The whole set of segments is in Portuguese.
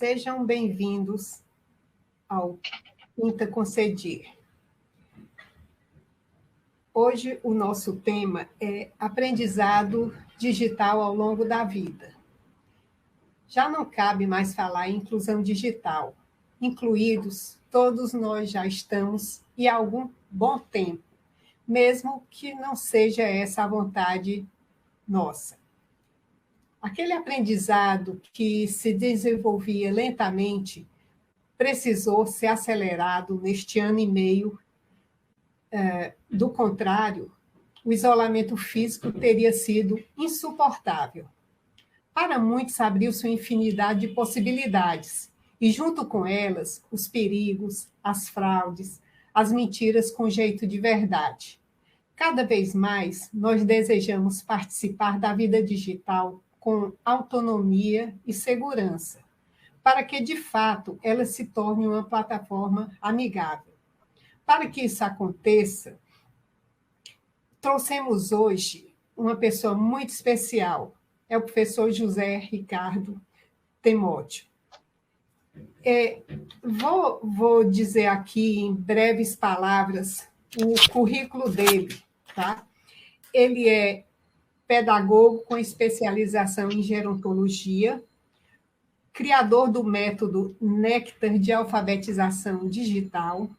Sejam bem-vindos ao Quinta Concedir. Hoje o nosso tema é aprendizado digital ao longo da vida. Já não cabe mais falar em inclusão digital. Incluídos, todos nós já estamos e há algum bom tempo, mesmo que não seja essa a vontade nossa. Aquele aprendizado que se desenvolvia lentamente precisou ser acelerado neste ano e meio. Do contrário, o isolamento físico teria sido insuportável. Para muitos, abriu-se uma infinidade de possibilidades, e junto com elas, os perigos, as fraudes, as mentiras com jeito de verdade. Cada vez mais, nós desejamos participar da vida digital com autonomia e segurança, para que, de fato, ela se torne uma plataforma amigável. Para que isso aconteça, trouxemos hoje uma pessoa muito especial, é o professor José Ricardo Temóteo. Vou dizer aqui, em breves palavras, o currículo dele. Tá? Ele é pedagogo com especialização em gerontologia, criador do método Néctar de alfabetização digital,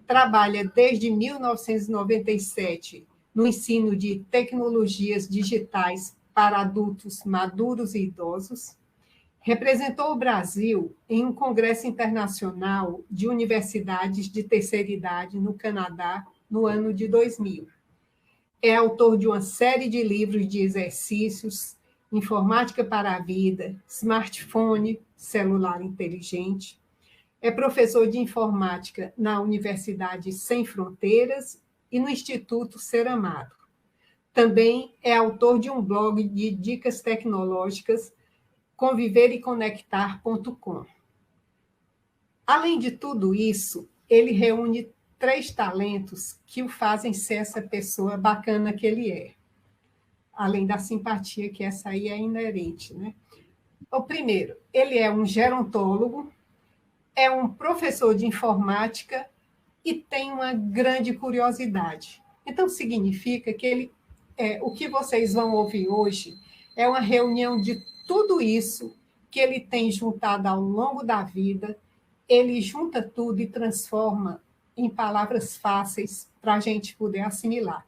trabalha desde 1997 no ensino de tecnologias digitais para adultos maduros e idosos, representou o Brasil em um congresso internacional de universidades de terceira idade no Canadá no ano de 2000. É autor de uma série de livros de exercícios, Informática para a Vida, Smartphone, Celular Inteligente. É professor de informática na Universidade Sem Fronteiras e no Instituto Ser Amado. Também é autor de um blog de dicas tecnológicas, convivereconectar.com. Além de tudo isso, ele reúne 3 talentos que o fazem ser essa pessoa bacana que ele é. Além da simpatia, que essa aí é inerente, né? O primeiro, ele é um gerontólogo, é um professor de informática e tem uma grande curiosidade. Então, significa que o que vocês vão ouvir hoje é uma reunião de tudo isso que ele tem juntado ao longo da vida. Ele junta tudo e transforma em palavras fáceis para a gente poder assimilar.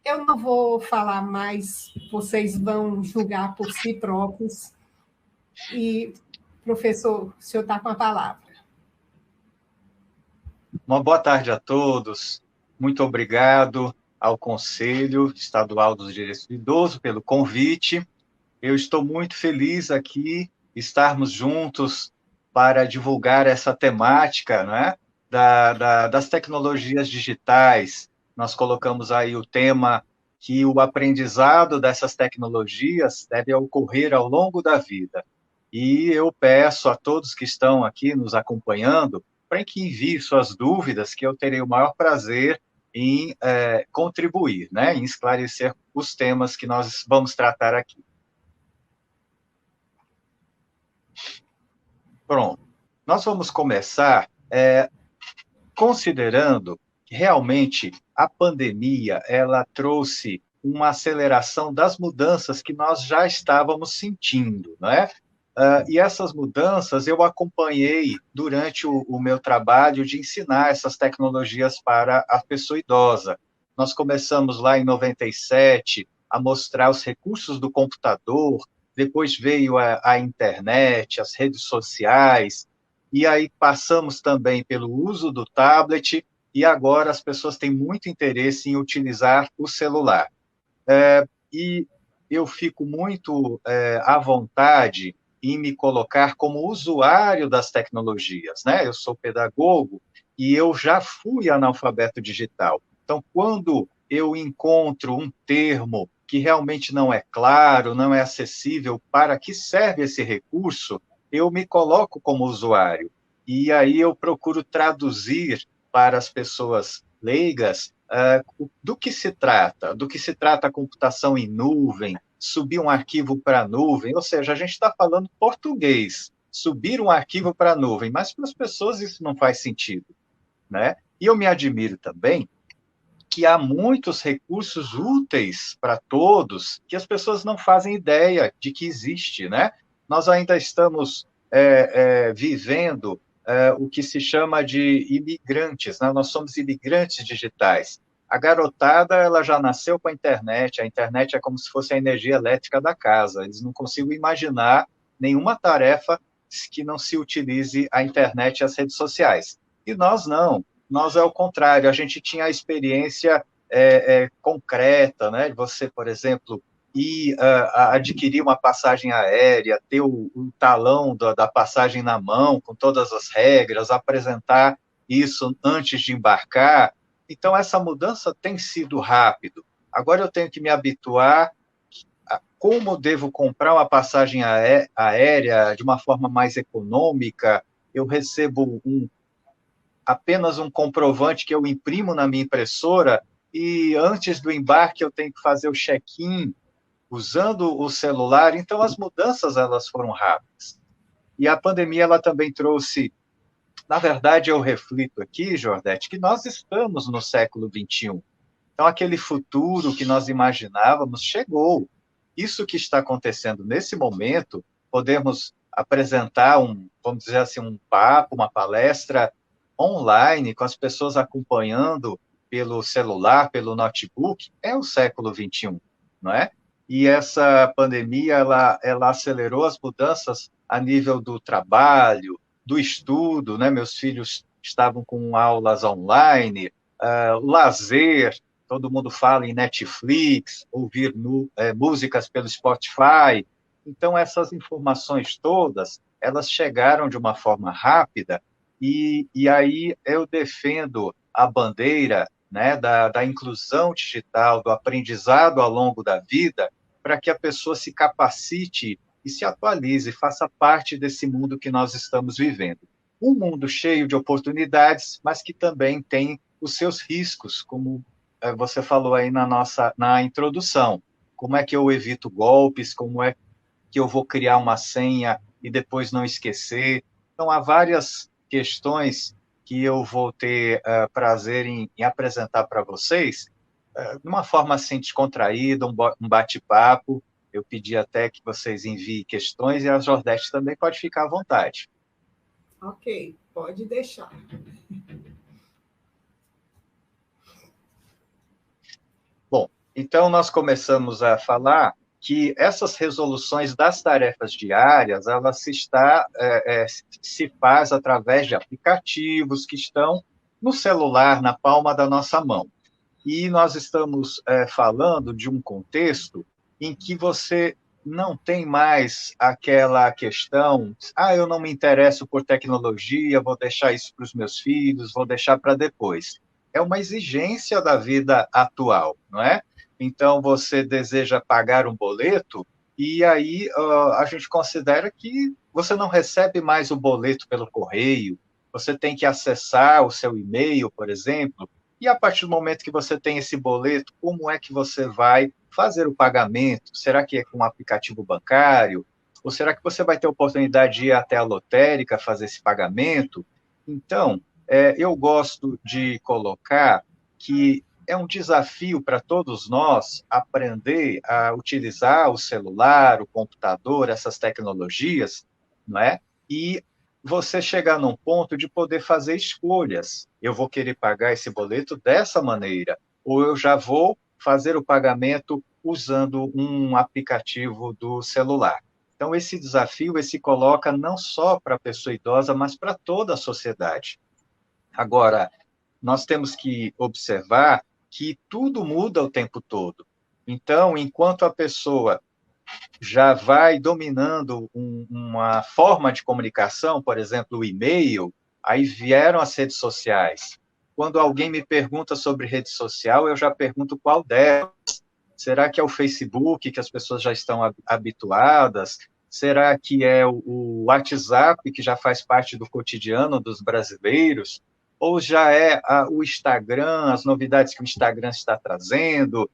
Eu não vou falar mais, vocês vão julgar por si próprios. E, professor, o senhor está com a palavra. Uma boa tarde a todos. Muito obrigado ao Conselho Estadual dos Direitos do Idoso pelo convite. Eu estou muito feliz aqui estarmos juntos para divulgar essa temática, né, das tecnologias digitais. Nós colocamos aí o tema que o aprendizado dessas tecnologias deve ocorrer ao longo da vida. E eu peço a todos que estão aqui nos acompanhando para que enviem suas dúvidas, que eu terei o maior prazer em contribuir, né, em esclarecer os temas que nós vamos tratar aqui. Pronto. Nós vamos começar considerando que realmente a pandemia ela trouxe uma aceleração das mudanças que nós já estávamos sentindo, não é? E essas mudanças eu acompanhei durante o meu trabalho de ensinar essas tecnologias para a pessoa idosa. Nós começamos lá em 97 a mostrar os recursos do computador, depois veio a internet, as redes sociais, e aí passamos também pelo uso do tablet, e agora as pessoas têm muito interesse em utilizar o celular. E eu fico muito à vontade em me colocar como usuário das tecnologias, né? Eu sou pedagogo e eu já fui analfabeto digital. Então, quando eu encontro um termo que realmente não é claro, não é acessível, para que serve esse recurso, eu me coloco como usuário. E aí eu procuro traduzir para as pessoas leigas do que se trata a computação em nuvem, subir um arquivo para a nuvem, ou seja, a gente está falando português, subir um arquivo para a nuvem, mas para as pessoas isso não faz sentido, né? E eu me admiro também que há muitos recursos úteis para todos que as pessoas não fazem ideia de que existe, né? Nós ainda estamos vivendo o que se chama de imigrantes, né? Nós somos imigrantes digitais. A garotada ela já nasceu com a internet é como se fosse a energia elétrica da casa, eles não conseguem imaginar nenhuma tarefa que não se utilize a internet e as redes sociais. E nós não, nós é o contrário, a gente tinha a experiência concreta, né? Você, por exemplo, ir adquirir uma passagem aérea, ter o talão da passagem na mão, com todas as regras, apresentar isso antes de embarcar. Então, essa mudança tem sido rápido. Agora eu tenho que me habituar a como devo comprar uma passagem aérea de uma forma mais econômica. Eu recebo apenas um comprovante que eu imprimo na minha impressora e antes do embarque eu tenho que fazer o check-in usando o celular. Então, as mudanças elas foram rápidas. E a pandemia ela também trouxe. Na verdade, eu reflito aqui, Jordete, que nós estamos no século XXI. Então, aquele futuro que nós imaginávamos chegou. Isso que está acontecendo nesse momento, podemos apresentar vamos dizer assim, um papo, uma palestra online, com as pessoas acompanhando pelo celular, pelo notebook, é o século XXI, não é? E essa pandemia, ela acelerou as mudanças a nível do trabalho, do estudo, né? Meus filhos estavam com aulas online, lazer, todo mundo fala em Netflix, ouvir músicas pelo Spotify. Então, essas informações todas, elas chegaram de uma forma rápida, e aí eu defendo a bandeira, né, da inclusão digital, do aprendizado ao longo da vida, para que a pessoa se capacite e se atualize, faça parte desse mundo que nós estamos vivendo. Um mundo cheio de oportunidades, mas que também tem os seus riscos, como você falou aí na introdução. Como é que eu evito golpes? Como é que eu vou criar uma senha e depois não esquecer? Então, há várias questões que eu vou ter prazer em apresentar para vocês, de uma forma assim descontraída, um bate-papo. Eu pedi até que vocês enviem questões e a Jordete também pode ficar à vontade. Ok, pode deixar. Bom, então nós começamos a falar que essas resoluções das tarefas diárias, se faz através de aplicativos que estão no celular, na palma da nossa mão. E nós estamos falando de um contexto em que você não tem mais aquela questão, eu não me interesso por tecnologia, vou deixar isso para os meus filhos, vou deixar para depois. É uma exigência da vida atual, não é? Então, você deseja pagar um boleto, e aí a gente considera que você não recebe mais o boleto pelo correio, você tem que acessar o seu e-mail, por exemplo, e a partir do momento que você tem esse boleto, como é que você vai fazer o pagamento? Será que é com um aplicativo bancário? Ou será que você vai ter a oportunidade de ir até a lotérica fazer esse pagamento? Então, eu gosto de colocar que é um desafio para todos nós aprender a utilizar o celular, o computador, essas tecnologias, não é? E você chegar num ponto de poder fazer escolhas. Eu vou querer pagar esse boleto dessa maneira, ou eu já vou fazer o pagamento usando um aplicativo do celular. Então, esse desafio se coloca não só para a pessoa idosa, mas para toda a sociedade. Agora, nós temos que observar que tudo muda o tempo todo. Então, enquanto a pessoa já vai dominando uma forma de comunicação, por exemplo, o e-mail, aí vieram as redes sociais. Quando alguém me pergunta sobre rede social, eu já pergunto qual delas. Será que é o Facebook, que as pessoas já estão habituadas? Será que é o WhatsApp, que já faz parte do cotidiano dos brasileiros? Ou já é o Instagram, as novidades que o Instagram está trazendo?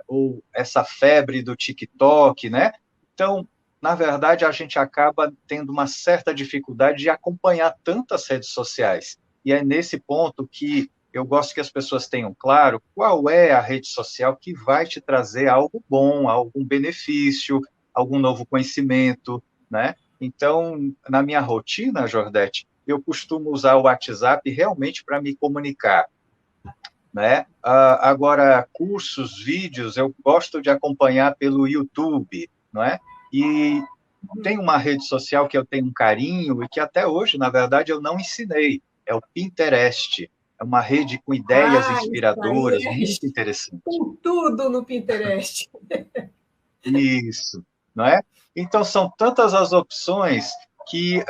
Ou essa febre do TikTok, né? Então, na verdade, a gente acaba tendo uma certa dificuldade de acompanhar tantas redes sociais. E é nesse ponto que eu gosto que as pessoas tenham claro qual é a rede social que vai te trazer algo bom, algum benefício, algum novo conhecimento, né? Então, na minha rotina, Jordete, eu costumo usar o WhatsApp realmente para me comunicar, né? Agora, cursos, vídeos, eu gosto de acompanhar pelo YouTube, não é? E tem uma rede social que eu tenho um carinho e que até hoje, na verdade, eu não ensinei. É o Pinterest. É uma rede com ideias Ah, isso inspiradoras, aí muito interessante. tem tudo no Pinterest. Isso, não é? Então, são tantas as opções que,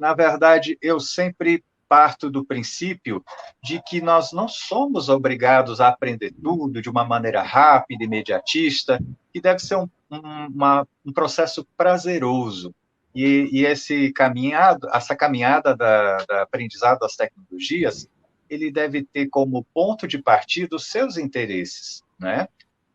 na verdade, eu sempre parto do princípio de que nós não somos obrigados a aprender tudo de uma maneira rápida, imediatista, que deve ser um processo prazeroso. Essa caminhada da aprendizado das tecnologias, ele deve ter como ponto de partida os seus interesses, né?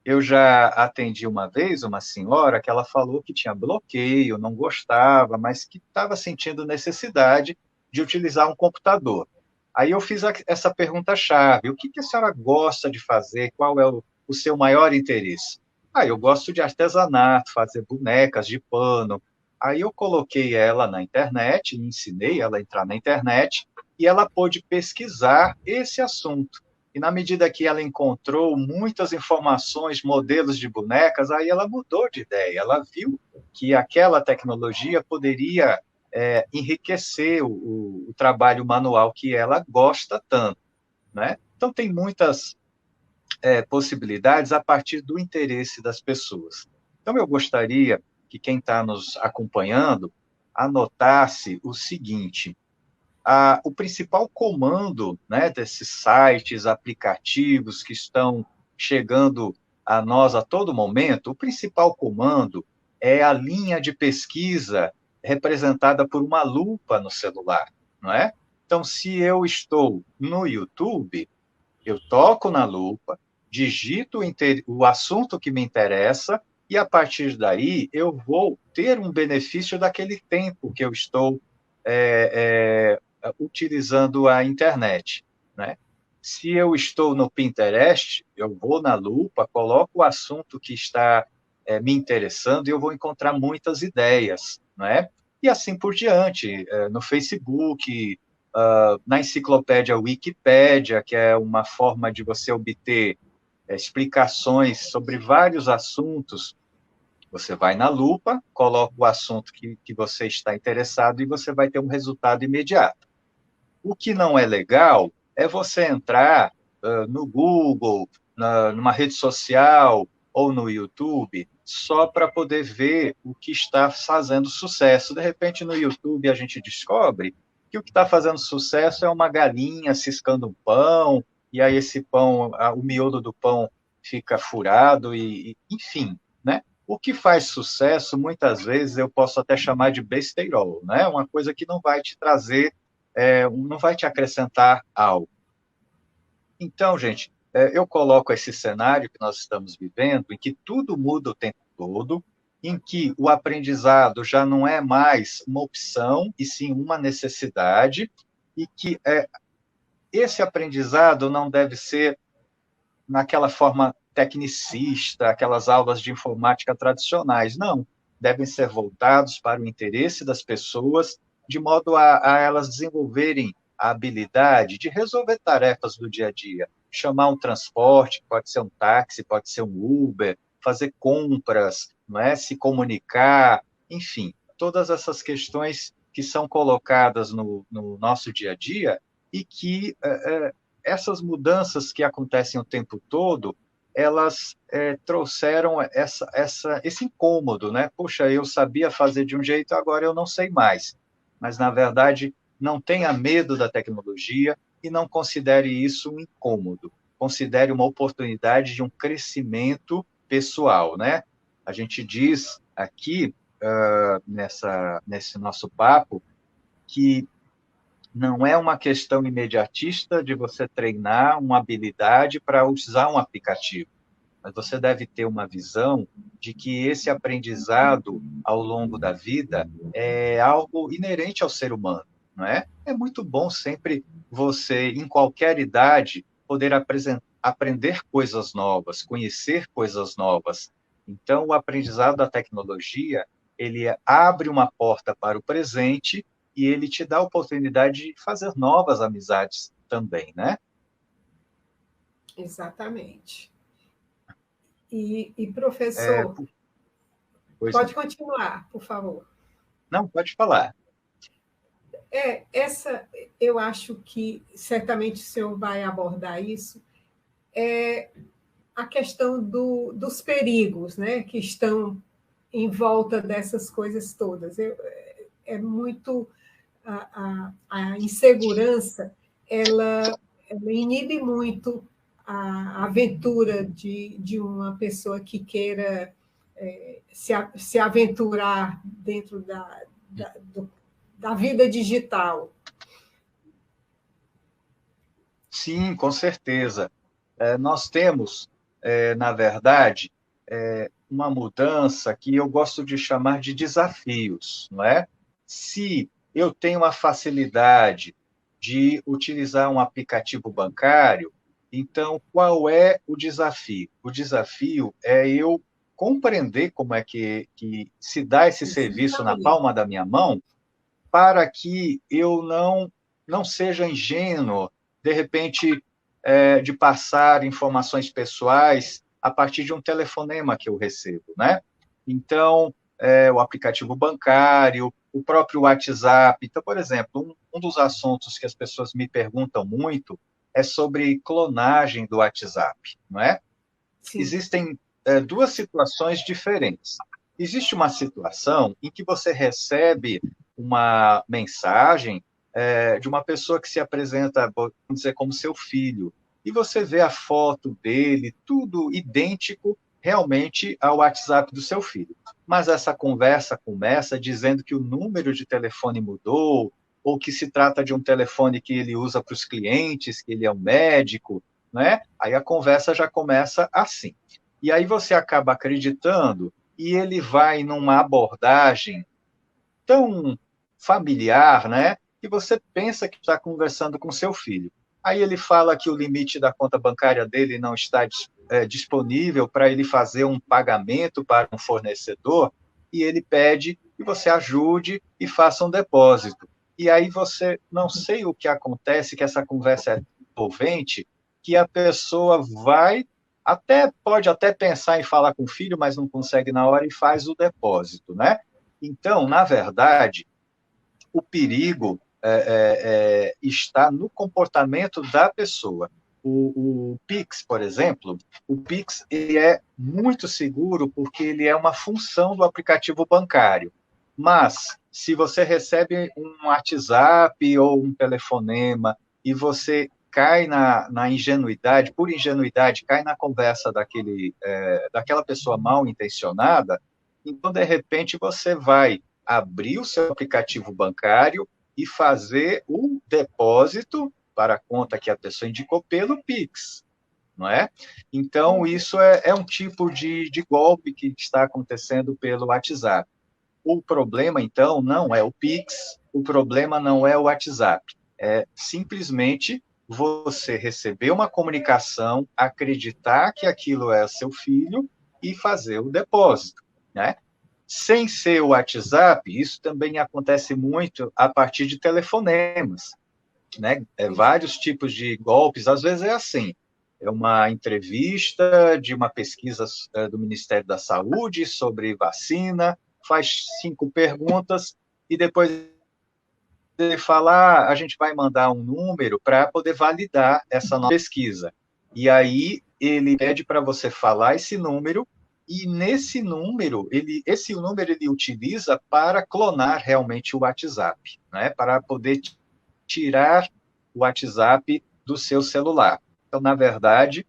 Eu já atendi uma vez uma senhora que ela falou que tinha bloqueio, não gostava, mas que estava sentindo necessidade de utilizar um computador. Aí eu fiz essa pergunta-chave: o que que a senhora gosta de fazer? Qual é o seu maior interesse? Ah, eu gosto de artesanato, fazer bonecas de pano. Aí eu coloquei ela na internet, ensinei ela a entrar na internet, e ela pôde pesquisar esse assunto. E na medida que ela encontrou muitas informações, modelos de bonecas, aí ela mudou de ideia. Ela viu que aquela tecnologia poderia enriquecer o trabalho manual que ela gosta tanto, né? Então, tem muitas possibilidades a partir do interesse das pessoas. Então, eu gostaria que quem está nos acompanhando anotasse o seguinte: o principal comando, né, desses sites, aplicativos que estão chegando a nós a todo momento, o principal comando é a linha de pesquisa representada por uma lupa no celular, não é? Então, se eu estou no YouTube, eu toco na lupa, digito o assunto que me interessa e, a partir daí, eu vou ter um benefício daquele tempo que eu estou utilizando a internet, né? Se eu estou no Pinterest, eu vou na lupa, coloco o assunto que está me interessando e eu vou encontrar muitas ideias, não é? E assim por diante, no Facebook, na enciclopédia Wikipédia, que é uma forma de você obter explicações sobre vários assuntos. Você vai na lupa, coloca o assunto que você está interessado e você vai ter um resultado imediato. O que não é legal é você entrar no Google, numa rede social ou no YouTube só para poder ver o que está fazendo sucesso. De repente, no YouTube, a gente descobre que o que está fazendo sucesso é uma galinha ciscando um pão, e aí esse pão, o miolo do pão fica furado, enfim, né? O que faz sucesso, muitas vezes, eu posso até chamar de besteirol, né? Uma coisa que não vai te trazer, não vai te acrescentar algo. Então, gente, eu coloco esse cenário que nós estamos vivendo, em que tudo muda o tempo todo, em que o aprendizado já não é mais uma opção, e sim uma necessidade, e que esse aprendizado não deve ser naquela forma tecnicista, aquelas aulas de informática tradicionais. Não, devem ser voltados para o interesse das pessoas, de modo a elas desenvolverem a habilidade de resolver tarefas do dia a dia, chamar um transporte, pode ser um táxi, pode ser um Uber, fazer compras, não é? Se comunicar, enfim, todas essas questões que são colocadas no nosso dia a dia e que essas mudanças que acontecem o tempo todo, elas trouxeram esse incômodo, né? Poxa, eu sabia fazer de um jeito, agora eu não sei mais. Mas, na verdade, não tenha medo da tecnologia e não considere isso um incômodo. Considere uma oportunidade de um crescimento pessoal, né? A gente diz aqui, nesse nosso papo, que não é uma questão imediatista de você treinar uma habilidade para usar um aplicativo. mas você deve ter uma visão de que esse aprendizado ao longo da vida é algo inerente ao ser humano, não é? É muito bom sempre você, em qualquer idade, poder aprender coisas novas, conhecer coisas novas. Então, o aprendizado da tecnologia, ele abre uma porta para o presente e ele te dá a oportunidade de fazer novas amizades também, né? Exatamente. E É, professor, pois pode não. continuar, por favor. Não, pode falar. Essa, eu acho que certamente o senhor vai abordar isso, é a questão dos perigos, né, que estão em volta dessas coisas todas. É muito a insegurança, ela inibe muito a aventura de uma pessoa que queira se aventurar dentro da vida digital. Sim, com certeza. Nós temos, na verdade, uma mudança que eu gosto de chamar de desafios, não é? Se eu tenho uma facilidade de utilizar um aplicativo bancário, então qual é o desafio? O desafio é eu compreender como é que se dá esse serviço na Exatamente. palma da minha mão para que eu não seja ingênuo, de repente, de passar informações pessoais a partir de um telefonema que eu recebo, né? Então, o aplicativo bancário, o próprio WhatsApp. Então, por exemplo, um dos assuntos que as pessoas me perguntam muito é sobre clonagem do WhatsApp, não é? Sim. Existem duas situações diferentes. Existe uma situação em que você recebe uma mensagem de uma pessoa que se apresenta, vamos dizer, como seu filho, e você vê a foto dele, tudo idêntico realmente ao WhatsApp do seu filho. Mas essa conversa começa dizendo que o número de telefone mudou, ou que se trata de um telefone que ele usa para os clientes, que ele é um médico, né? Aí a conversa já começa assim. E aí você acaba acreditando e ele vai numa abordagem tão familiar, né? Que você pensa que está conversando com seu filho. Aí ele fala que o limite da conta bancária dele não está disponível para ele fazer um pagamento para um fornecedor e ele pede que você ajude e faça um depósito. E aí você não sei o que acontece, que essa conversa é envolvente, que a pessoa vai pode até pensar em falar com o filho, mas não consegue na hora e faz o depósito, né? Então, na verdade, o perigo está no comportamento da pessoa. O Pix, por exemplo, o Pix ele é muito seguro porque ele é uma função do aplicativo bancário. Mas, se você recebe um WhatsApp ou um telefonema e você cai na ingenuidade, por ingenuidade, cai na conversa daquela pessoa mal intencionada, então, de repente, você vai abrir o seu aplicativo bancário e fazer o depósito para a conta que a pessoa indicou pelo Pix, não é? Então, isso é um tipo de golpe que está acontecendo pelo WhatsApp. O problema, então, não é o Pix, o problema não é o WhatsApp. É simplesmente você receber uma comunicação, acreditar que aquilo é seu filho e fazer o depósito, né? Sem ser o WhatsApp, isso também acontece muito a partir de telefonemas, né? Vários tipos de golpes, às vezes é assim, é uma entrevista de uma pesquisa do Ministério da Saúde sobre vacina, faz 5 perguntas e depois ele fala, a gente vai mandar um número para poder validar essa nova pesquisa. E aí ele pede para você falar esse número e esse número ele utiliza para clonar realmente o WhatsApp, né? Para poder tirar o WhatsApp do seu celular. Então, na verdade,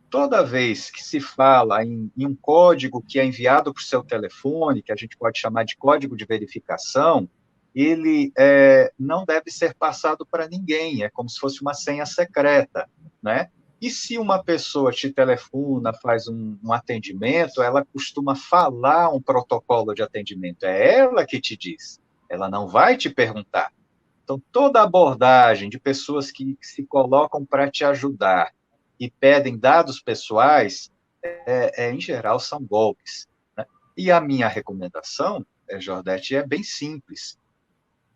toda vez que se fala em um código que é enviado para o seu telefone, que a gente pode chamar de código de verificação, ele não deve ser passado para ninguém, é como se fosse uma senha secreta, né? E se uma pessoa te telefona, faz um atendimento, ela costuma falar um protocolo de atendimento. É ela que te diz. Ela não vai te perguntar. Então, toda abordagem de pessoas que se colocam para te ajudar e pedem dados pessoais, em geral, são golpes. Né? E a minha recomendação, Jordete, é bem simples.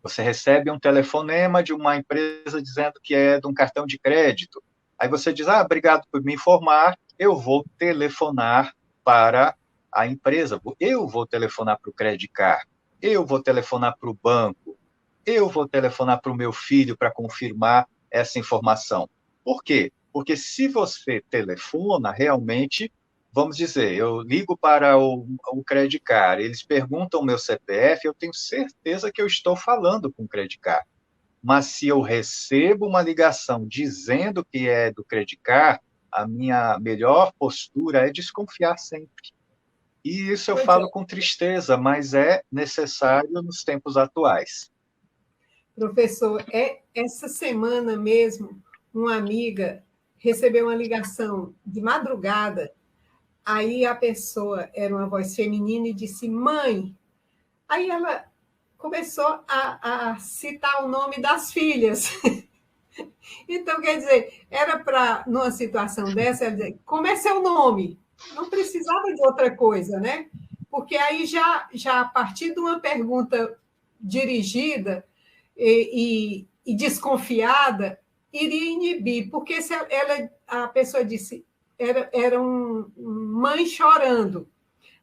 Você recebe um telefonema de uma empresa dizendo que é de um cartão de crédito. Aí você diz, obrigado por me informar, eu vou telefonar para a empresa, eu vou telefonar para o Credit Card, eu vou telefonar para o banco, eu vou telefonar para o meu filho para confirmar essa informação. Por quê? Porque se você telefona, realmente, vamos dizer, eu ligo para o Credit Card, eles perguntam o meu CPF, eu tenho certeza que eu estou falando com o Credit Card. Mas se eu recebo uma ligação dizendo que é do Credit Card, a minha melhor postura é desconfiar sempre. E isso eu Pois falo é, com tristeza, mas é necessário nos tempos atuais. professor, essa semana mesmo, uma amiga recebeu uma ligação de madrugada, aí a pessoa era uma voz feminina e disse, mãe. Aí ela começou a citar o nome das filhas. Então, quer dizer, era para, numa situação dessa, ela dizer, como é seu nome? Não precisava de outra coisa, né? Porque aí já a partir de uma pergunta dirigida e desconfiada, iria inibir, porque se a pessoa disse, era mãe chorando.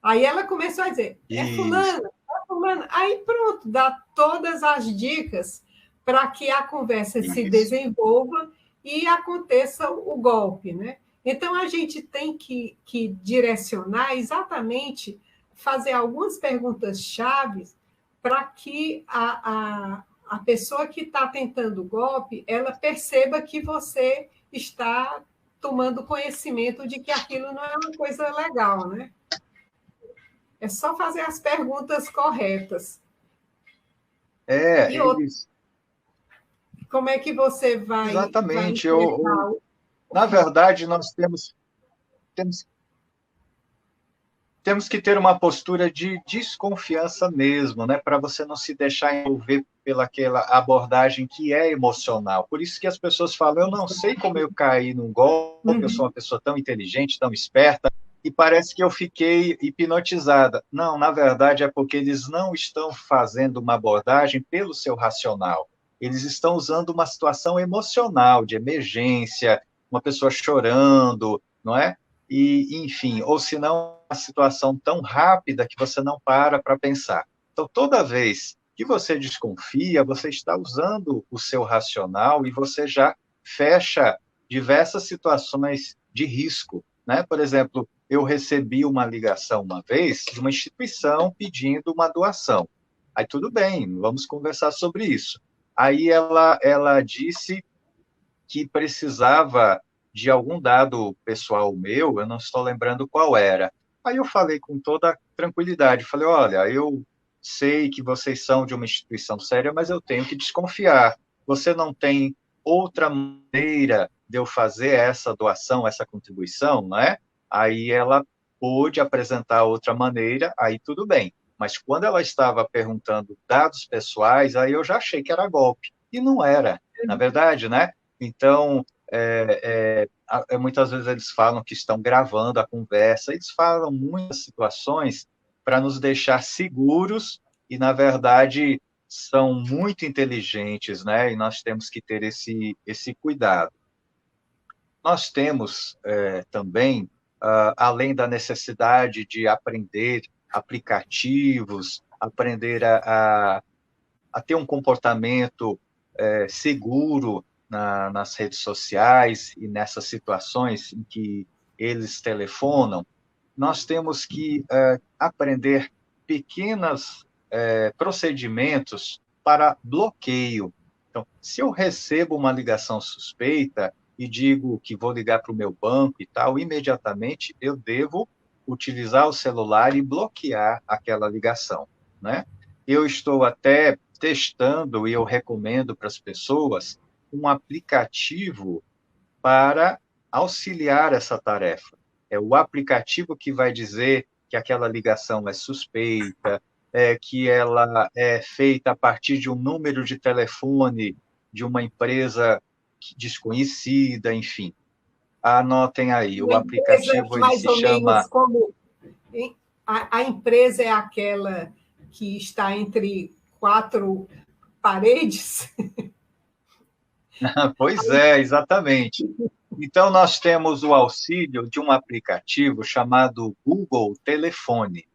Aí ela começou a dizer, é Isso. fulana, é fulana. Aí pronto, dá todas as dicas para que a conversa se Isso. desenvolva e aconteça o golpe, né? Então, a gente tem que direcionar exatamente, fazer algumas perguntas chaves para que a pessoa que está tentando o golpe, ela perceba que você está tomando conhecimento de que aquilo não é uma coisa legal, né? É só fazer as perguntas corretas. E outra, Eles. como é que você vai Exatamente. enfrentar Na verdade, nós temos, temos que ter uma postura de desconfiança mesmo, né? Para você não se deixar envolver pelaquela abordagem que é emocional. Por isso que as pessoas falam, eu não sei como eu caí num golpe, eu sou uma pessoa tão inteligente, tão esperta, e parece que eu fiquei hipnotizada. Não, na verdade é porque eles não estão fazendo uma abordagem pelo seu racional. Eles estão usando uma situação emocional, de emergência, uma pessoa chorando, não é? E, enfim, ou se não, uma situação tão rápida que você não para pensar. Então, toda vez que você desconfia, você está usando o seu racional e você já fecha diversas situações de risco, né? Por exemplo, eu recebi uma ligação uma vez de uma instituição pedindo uma doação. Aí tudo bem, vamos conversar sobre isso. Aí ela disse que precisava de algum dado pessoal meu, eu não estou lembrando qual era. Aí eu falei com toda tranquilidade, falei, olha, eu sei que vocês são de uma instituição séria, mas eu tenho que desconfiar. Você não tem outra maneira de eu fazer essa doação, essa contribuição, não é? Aí ela pôde apresentar outra maneira, aí tudo bem. Mas quando ela estava perguntando dados pessoais, aí eu já achei que era golpe. E não era, na verdade, né? Então, muitas vezes eles falam que estão gravando a conversa, eles falam muitas situações para nos deixar seguros e, na verdade, são muito inteligentes, né? E nós temos que ter esse cuidado. Nós temos também, além da necessidade de aprender aplicativos, aprender a ter um comportamento seguro nas redes sociais e nessas situações em que eles telefonam, nós temos que aprender pequenos procedimentos para bloqueio. Então, se eu recebo uma ligação suspeita e digo que vou ligar para o meu banco e tal, imediatamente eu devo utilizar o celular e bloquear aquela ligação, né? Eu estou até testando e eu recomendo para as pessoas um aplicativo para auxiliar essa tarefa. É o aplicativo que vai dizer que aquela ligação é suspeita, que ela é feita a partir de um número de telefone de uma empresa desconhecida, enfim. Anotem aí, o Uma empresa aplicativo ele mais se ou menos chama. como a empresa é aquela que está entre quatro paredes. Pois é, exatamente. Então, nós temos o auxílio de um aplicativo chamado Google Telefone,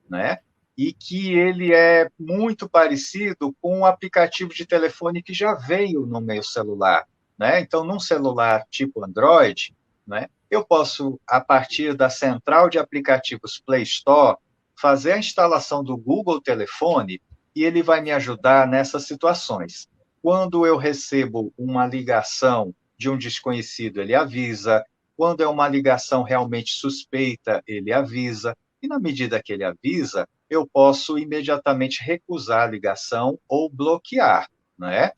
né? E que ele é muito parecido com um aplicativo de telefone que já veio no meu celular, né? Então, num celular tipo Android, né, eu posso, a partir da central de aplicativos Play Store, fazer a instalação do Google Telefone e ele vai me ajudar nessas situações. Quando eu recebo uma ligação de um desconhecido, ele avisa. Quando é uma ligação realmente suspeita, ele avisa. E na medida que ele avisa, eu posso imediatamente recusar a ligação ou bloquear, né?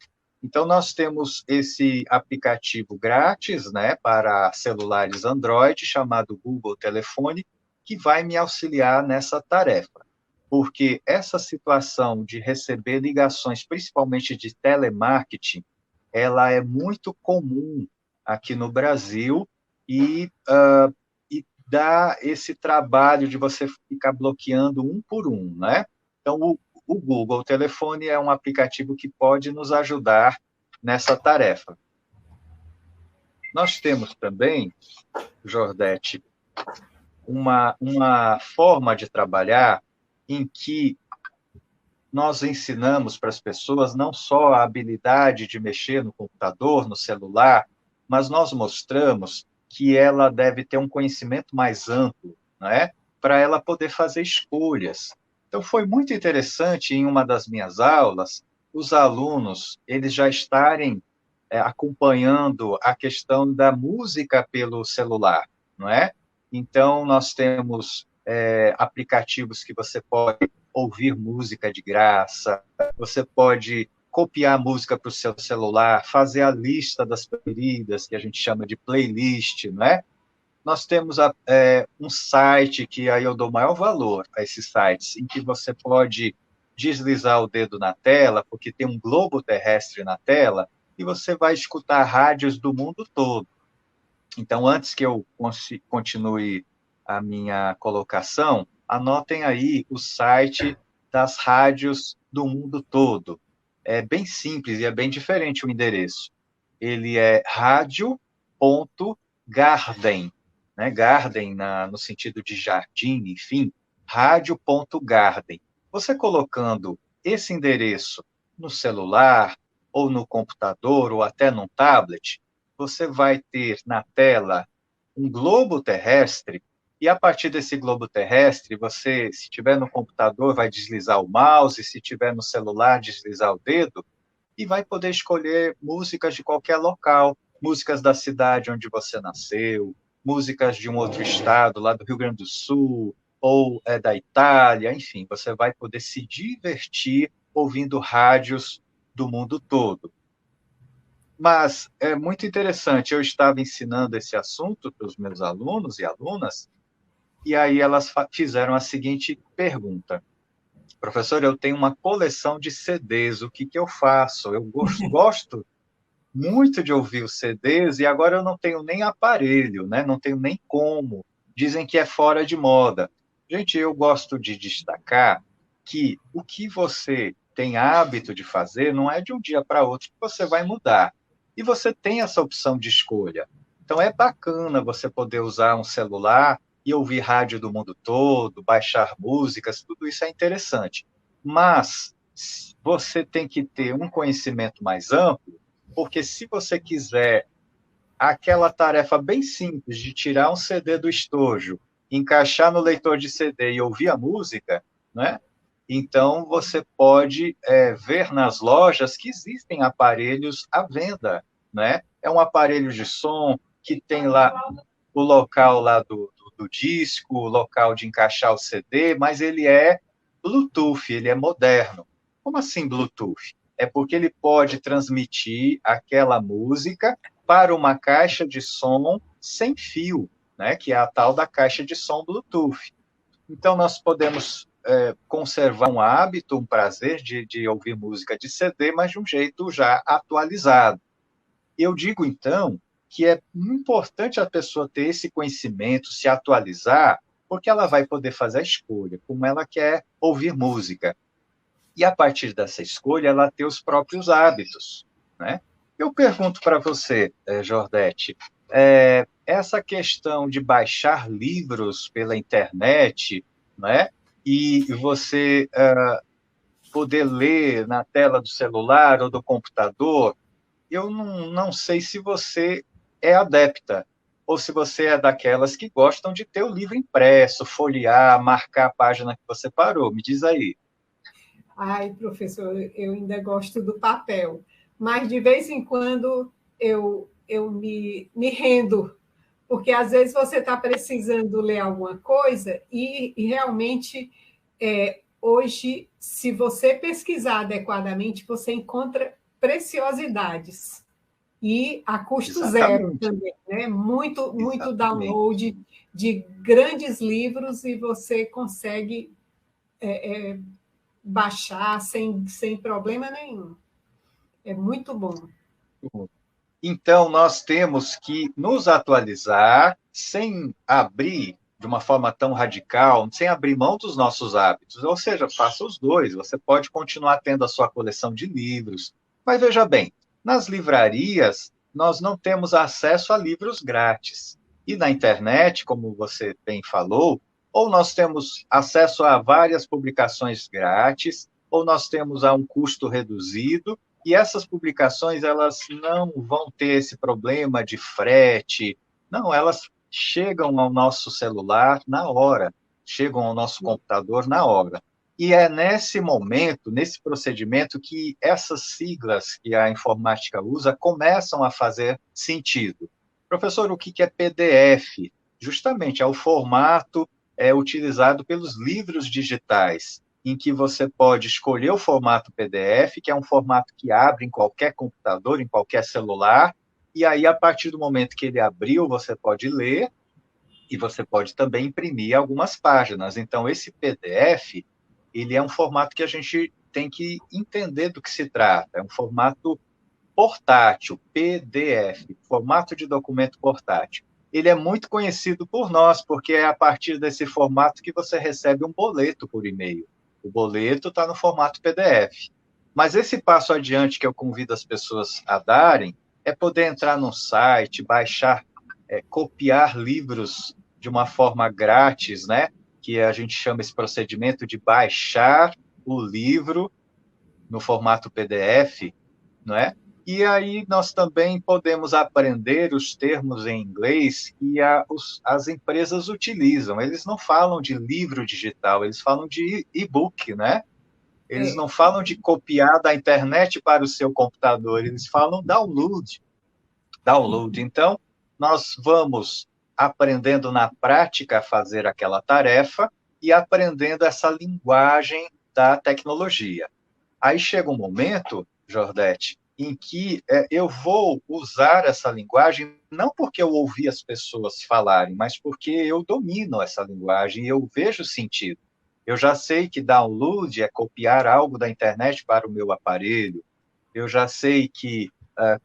Então, nós temos esse aplicativo grátis, né, para celulares Android, chamado Google Telefone, que vai me auxiliar nessa tarefa. Porque essa situação de receber ligações, principalmente de telemarketing, ela é muito comum aqui no Brasil e dá esse trabalho de você ficar bloqueando um por um, né? Então, o Google Telefone é um aplicativo que pode nos ajudar nessa tarefa. Nós temos também, Jordete, uma forma de trabalhar em que nós ensinamos para as pessoas não só a habilidade de mexer no computador, no celular, mas nós mostramos que ela deve ter um conhecimento mais amplo, né? Para ela poder fazer escolhas. Então, foi muito interessante, em uma das minhas aulas, os alunos eles já estarem acompanhando a questão da música pelo celular, não é? Então, nós temos aplicativos que você pode ouvir música de graça, você pode copiar a música para o seu celular, fazer a lista das preferidas, que a gente chama de playlist, não é? Nós temos um site que aí eu dou maior valor a esses sites, em que você pode deslizar o dedo na tela, porque tem um globo terrestre na tela, e você vai escutar rádios do mundo todo. Então, antes que eu continue a minha colocação, anotem aí o site das rádios do mundo todo. É bem simples e é bem diferente o endereço. Ele é radio.garden, né? Garden no sentido de jardim, enfim, radio.garden. Você colocando esse endereço no celular, ou no computador, ou até num tablet, você vai ter na tela um globo terrestre, e a partir desse globo terrestre, você, se tiver no computador, vai deslizar o mouse, se tiver no celular, deslizar o dedo, e vai poder escolher músicas de qualquer local, músicas da cidade onde você nasceu, músicas de um outro estado, lá do Rio Grande do Sul, ou da Itália, enfim, você vai poder se divertir ouvindo rádios do mundo todo. Mas é muito interessante, eu estava ensinando esse assunto para os meus alunos e alunas, e aí elas fizeram a seguinte pergunta: professor, eu tenho uma coleção de CDs, o que eu faço? Eu gosto muito de ouvir os CDs e agora eu não tenho nem aparelho, né? Não tenho nem como. Dizem que é fora de moda. Gente, eu gosto de destacar que o que você tem hábito de fazer não é de um dia para outro que você vai mudar. E você tem essa opção de escolha. Então é bacana você poder usar um celular e ouvir rádio do mundo todo, baixar músicas, tudo isso é interessante. Mas você tem que ter um conhecimento mais amplo, porque se você quiser aquela tarefa bem simples de tirar um CD do estojo, encaixar no leitor de CD e ouvir a música, né? Então você pode ver nas lojas que existem aparelhos à venda, né? É um aparelho de som que tem lá o local lá do disco, o local de encaixar o CD, mas ele é Bluetooth, ele é moderno. Como assim Bluetooth? É porque ele pode transmitir aquela música para uma caixa de som sem fio, né, que é a tal da caixa de som Bluetooth. Então, nós podemos conservar um hábito, um prazer de ouvir música de CD, mas de um jeito já atualizado. Eu digo, então, que é importante a pessoa ter esse conhecimento, se atualizar, porque ela vai poder fazer a escolha, como ela quer ouvir música. E, a partir dessa escolha, ela ter os próprios hábitos, né? Eu pergunto para você, Jordete, essa questão de baixar livros pela internet, né? E você poder ler na tela do celular ou do computador, eu não sei se você é adepta, ou se você é daquelas que gostam de ter o livro impresso, folhear, marcar a página que você parou. Me diz aí. Ai, professor, eu ainda gosto do papel, mas de vez em quando eu me rendo, porque às vezes você está precisando ler alguma coisa e realmente, hoje, se você pesquisar adequadamente, você encontra preciosidades. E a custo zero Exatamente. também, né? Muito Exatamente. download de grandes livros e você consegue baixar sem problema nenhum. É muito bom. Então, nós temos que nos atualizar sem abrir de uma forma tão radical, sem abrir mão dos nossos hábitos. Ou seja, faça os dois. Você pode continuar tendo a sua coleção de livros. Mas veja bem, nas livrarias, nós não temos acesso a livros grátis. E na internet, como você bem falou, ou nós temos acesso a várias publicações grátis, ou nós temos a um custo reduzido, e essas publicações, elas não vão ter esse problema de frete, não, elas chegam ao nosso celular na hora, chegam ao nosso computador na hora. E é nesse momento, nesse procedimento, que essas siglas que a informática usa começam a fazer sentido. Professor, o que é PDF? Justamente é o formato utilizado pelos livros digitais, em que você pode escolher o formato PDF, que é um formato que abre em qualquer computador, em qualquer celular, e aí, a partir do momento que ele abriu, você pode ler, e você pode também imprimir algumas páginas. Então, esse PDF, ele é um formato que a gente tem que entender do que se trata. É um formato portátil, PDF, formato de documento portátil. Ele é muito conhecido por nós, porque é a partir desse formato que você recebe um boleto por e-mail. O boleto está no formato PDF. Mas esse passo adiante que eu convido as pessoas a darem é poder entrar no site, baixar, copiar livros de uma forma grátis, né? Que a gente chama esse procedimento de baixar o livro no formato PDF, não é? E aí nós também podemos aprender os termos em inglês que as empresas utilizam. Eles não falam de livro digital, eles falam de e-book, né? Eles não falam de copiar da internet para o seu computador, eles falam download. Download. Então, nós vamos aprendendo na prática a fazer aquela tarefa e aprendendo essa linguagem da tecnologia. Aí chega um momento, Jordete, em que eu vou usar essa linguagem não porque eu ouvi as pessoas falarem, mas porque eu domino essa linguagem e eu vejo sentido. Eu já sei que download é copiar algo da internet para o meu aparelho. Eu já sei que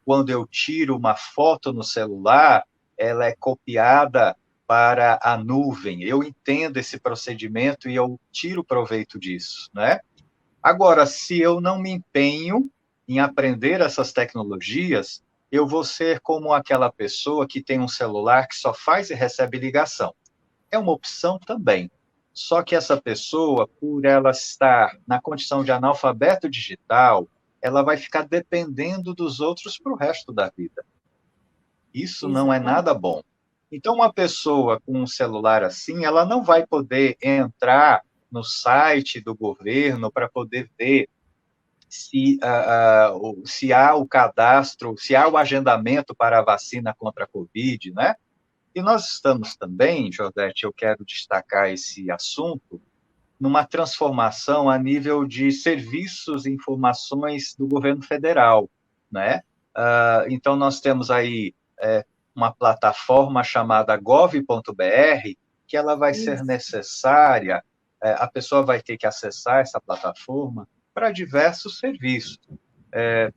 quando eu tiro uma foto no celular, ela é copiada para a nuvem. Eu entendo esse procedimento e eu tiro proveito disso, né? Agora, se eu não me empenho em aprender essas tecnologias, eu vou ser como aquela pessoa que tem um celular que só faz e recebe ligação. É uma opção também. Só que essa pessoa, por ela estar na condição de analfabeto digital, ela vai ficar dependendo dos outros para o resto da vida. Isso não é nada bom. Então, uma pessoa com um celular assim, ela não vai poder entrar no site do governo para poder ver se há o cadastro, se há o agendamento para a vacina contra a Covid, né? E nós estamos também, Jordete, eu quero destacar esse assunto, numa transformação a nível de serviços e informações do governo federal, né? Então, nós temos aí uma plataforma chamada gov.br, que ela vai ser necessária, a pessoa vai ter que acessar essa plataforma para diversos serviços.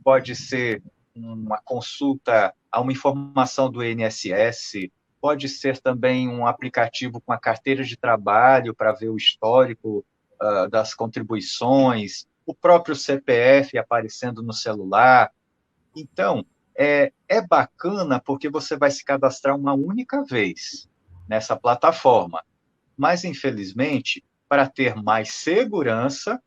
Pode ser uma consulta a uma informação do INSS, pode ser também um aplicativo com a carteira de trabalho para ver o histórico das contribuições, o próprio CPF aparecendo no celular. Então, é bacana porque você vai se cadastrar uma única vez nessa plataforma, mas, infelizmente, para ter mais segurança,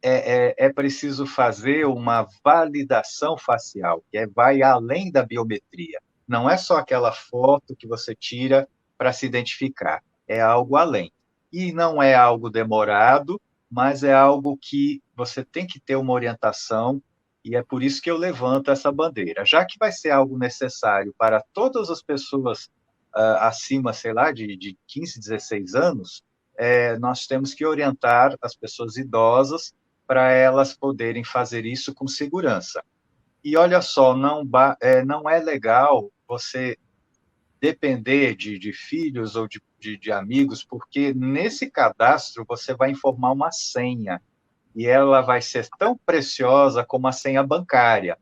é preciso fazer uma validação facial, que vai além da biometria. Não é só aquela foto que você tira para se identificar, é algo além. E não é algo demorado, mas é algo que você tem que ter uma orientação, e é por isso que eu levanto essa bandeira. Já que vai ser algo necessário para todas as pessoas acima, sei lá, de 15, 16 anos, nós temos que orientar as pessoas idosas para elas poderem fazer isso com segurança. E olha só, não é legal você depender de filhos ou de amigos, porque nesse cadastro você vai informar uma senha, e ela vai ser tão preciosa como a senha bancária.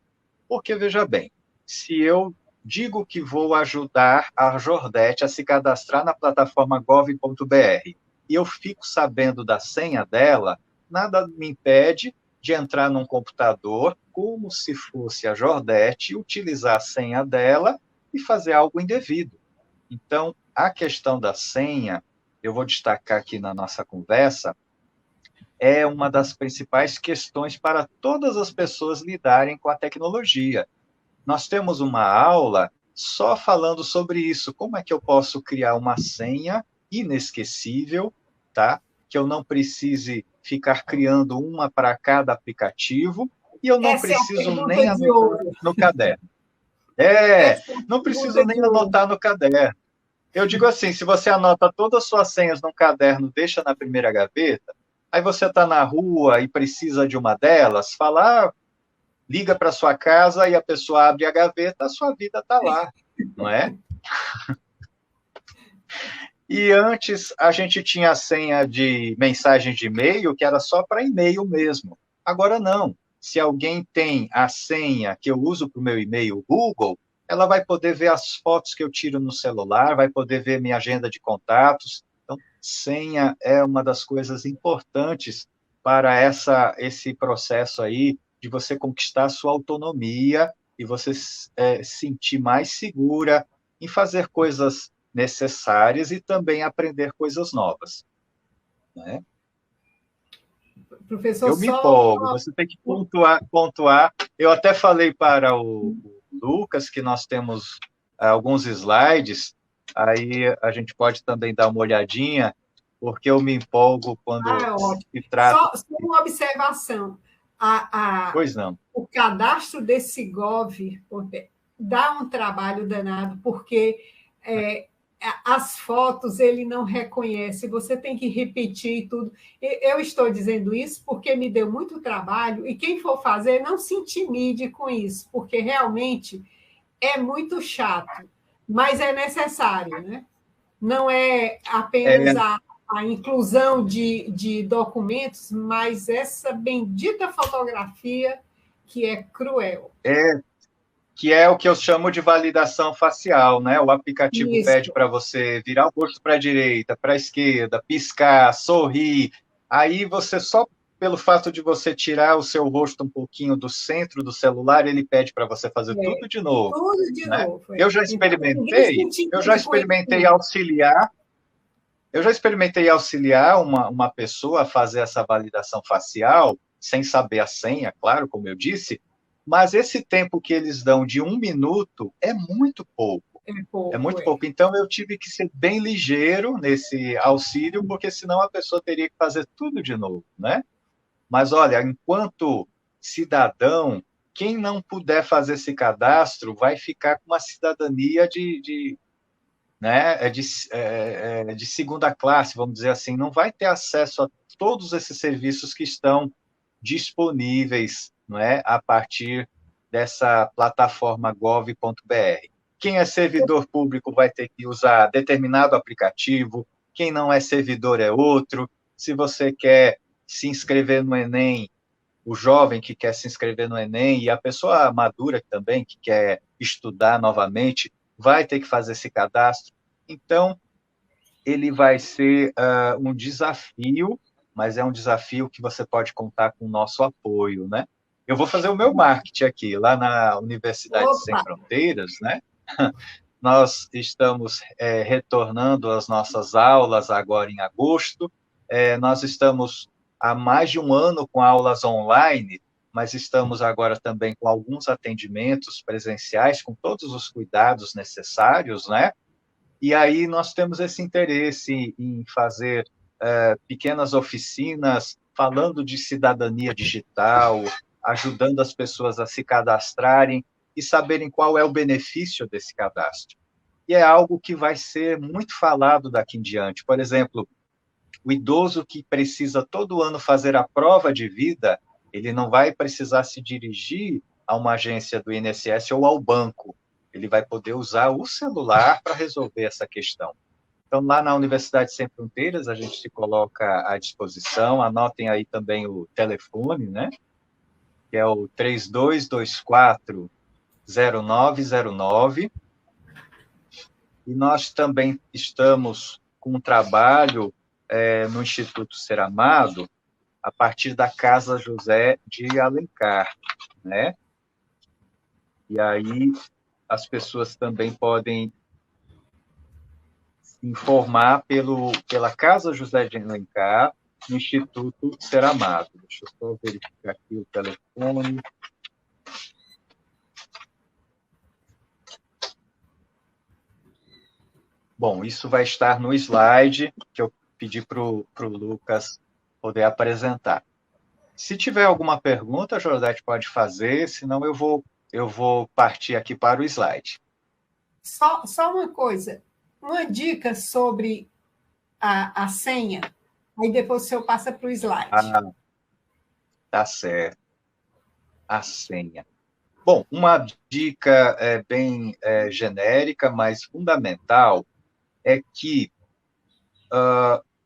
Porque, veja bem, se eu digo que vou ajudar a Jordete a se cadastrar na plataforma gov.br e eu fico sabendo da senha dela, nada me impede de entrar num computador como se fosse a Jordete, utilizar a senha dela e fazer algo indevido. Então, a questão da senha, eu vou destacar aqui na nossa conversa, é uma das principais questões para todas as pessoas lidarem com a tecnologia. Nós temos uma aula só falando sobre isso. Como é que eu posso criar uma senha inesquecível, tá? Que eu não precise ficar criando uma para cada aplicativo e eu não preciso nem anotar no caderno. Não preciso nem anotar no caderno. Eu digo assim, se você anota todas as suas senhas num caderno, deixa na primeira gaveta, aí você está na rua e precisa de uma delas, fala, liga para sua casa e a pessoa abre a gaveta, a sua vida está lá, não é? E antes a gente tinha a senha de mensagem de e-mail que era só para e-mail mesmo. Agora não. Se alguém tem a senha que eu uso para o meu e-mail Google, ela vai poder ver as fotos que eu tiro no celular, vai poder ver minha agenda de contatos. Então, senha é uma das coisas importantes para esse processo aí de você conquistar a sua autonomia e você se sentir mais segura em fazer coisas necessárias e também aprender coisas novas. Né? Professor, eu me empolgo, você tem que pontuar. Eu até falei para o Lucas que nós temos alguns slides, aí a gente pode também dar uma olhadinha, porque eu me empolgo quando se trata... Só uma observação. Pois não. O cadastro desse GOV dá um trabalho danado, porque as fotos ele não reconhece, você tem que repetir tudo. Eu estou dizendo isso porque me deu muito trabalho, e quem for fazer, não se intimide com isso, porque realmente é muito chato, mas é necessário, né? Não é apenas a inclusão de documentos, mas essa bendita fotografia que é cruel. Que é o que eu chamo de validação facial, né? O aplicativo pede para você virar o rosto para a direita, para a esquerda, piscar, sorrir. Aí você, só pelo fato de você tirar o seu rosto um pouquinho do centro do celular, ele pede para você fazer tudo de novo. Tudo de novo. Eu já experimentei auxiliar. Eu já experimentei auxiliar uma pessoa a fazer essa validação facial, sem saber a senha, claro, como eu disse, mas esse tempo que eles dão de 1 minuto é muito pouco. É muito pouco. Então, eu tive que ser bem ligeiro nesse auxílio, porque senão a pessoa teria que fazer tudo de novo, né? Mas, olha, enquanto cidadão, quem não puder fazer esse cadastro vai ficar com uma cidadania de segunda classe, vamos dizer assim, não vai ter acesso a todos esses serviços que estão disponíveis, não é, a partir dessa plataforma gov.br. quem é servidor público vai ter que usar determinado aplicativo, quem não é servidor é outro. Se você quer se inscrever no Enem, o jovem que quer se inscrever no Enem e a pessoa madura também, que quer estudar novamente, vai ter que fazer esse cadastro. Então, ele vai ser um desafio, mas é um desafio que você pode contar com o nosso apoio, né? Eu vou fazer o meu marketing aqui, lá na Universidade Sem Opa! Fronteiras, né? Nós estamos retornando às nossas aulas agora em agosto. Nós estamos há mais de um ano com aulas online, mas estamos agora também com alguns atendimentos presenciais, com todos os cuidados necessários, né? E aí nós temos esse interesse em fazer pequenas oficinas falando de cidadania digital, ajudando as pessoas a se cadastrarem e saberem qual é o benefício desse cadastro. E é algo que vai ser muito falado daqui em diante. Por exemplo, o idoso que precisa todo ano fazer a prova de vida, ele não vai precisar se dirigir a uma agência do INSS ou ao banco. Ele vai poder usar o celular para resolver essa questão. Então, lá na Universidade Sem Fronteiras, a gente se coloca à disposição. Anotem aí também o telefone, né? Que é o 3224-0909. E nós também estamos com um trabalho no Instituto Ser Amado, a partir da Casa José de Alencar, né? E aí as pessoas também podem se informar pela Casa José de Alencar, no Instituto Ser Amado. Deixa eu só verificar aqui o telefone. Bom, isso vai estar no slide que eu pedi para o Lucas poder apresentar. Se tiver alguma pergunta, a Jordete pode fazer, senão eu vou partir aqui para o slide. Só uma coisa, uma dica sobre a senha, aí depois o senhor passa para o slide. Tá certo. A senha. Bom, uma dica bem genérica, mas fundamental, é que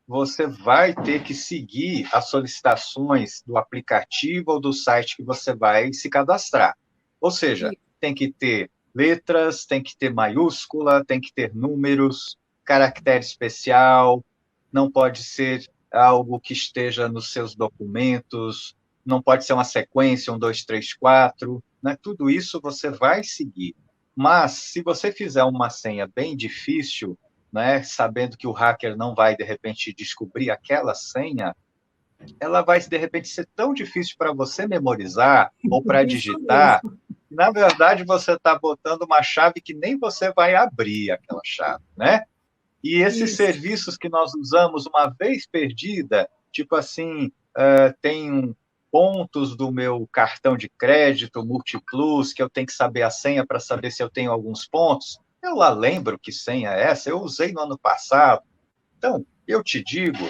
você vai ter que seguir as solicitações do aplicativo ou do site que você vai se cadastrar. Ou seja, tem que ter letras, tem que ter maiúscula, tem que ter números, caractere especial, não pode ser algo que esteja nos seus documentos, não pode ser uma sequência, 1, 2, 3, 4, né? Tudo isso você vai seguir. Mas, se você fizer uma senha bem difícil, né, sabendo que o hacker não vai, de repente, descobrir aquela senha, ela vai, de repente, ser tão difícil para você memorizar ou para digitar, que, na verdade, você está botando uma chave que nem você vai abrir aquela chave, né? E esses serviços que nós usamos uma vez perdida, tipo assim, tem pontos do meu cartão de crédito, Multiplus, que eu tenho que saber a senha para saber se eu tenho alguns pontos. Eu lá lembro que senha é essa, eu usei no ano passado. Então, eu te digo,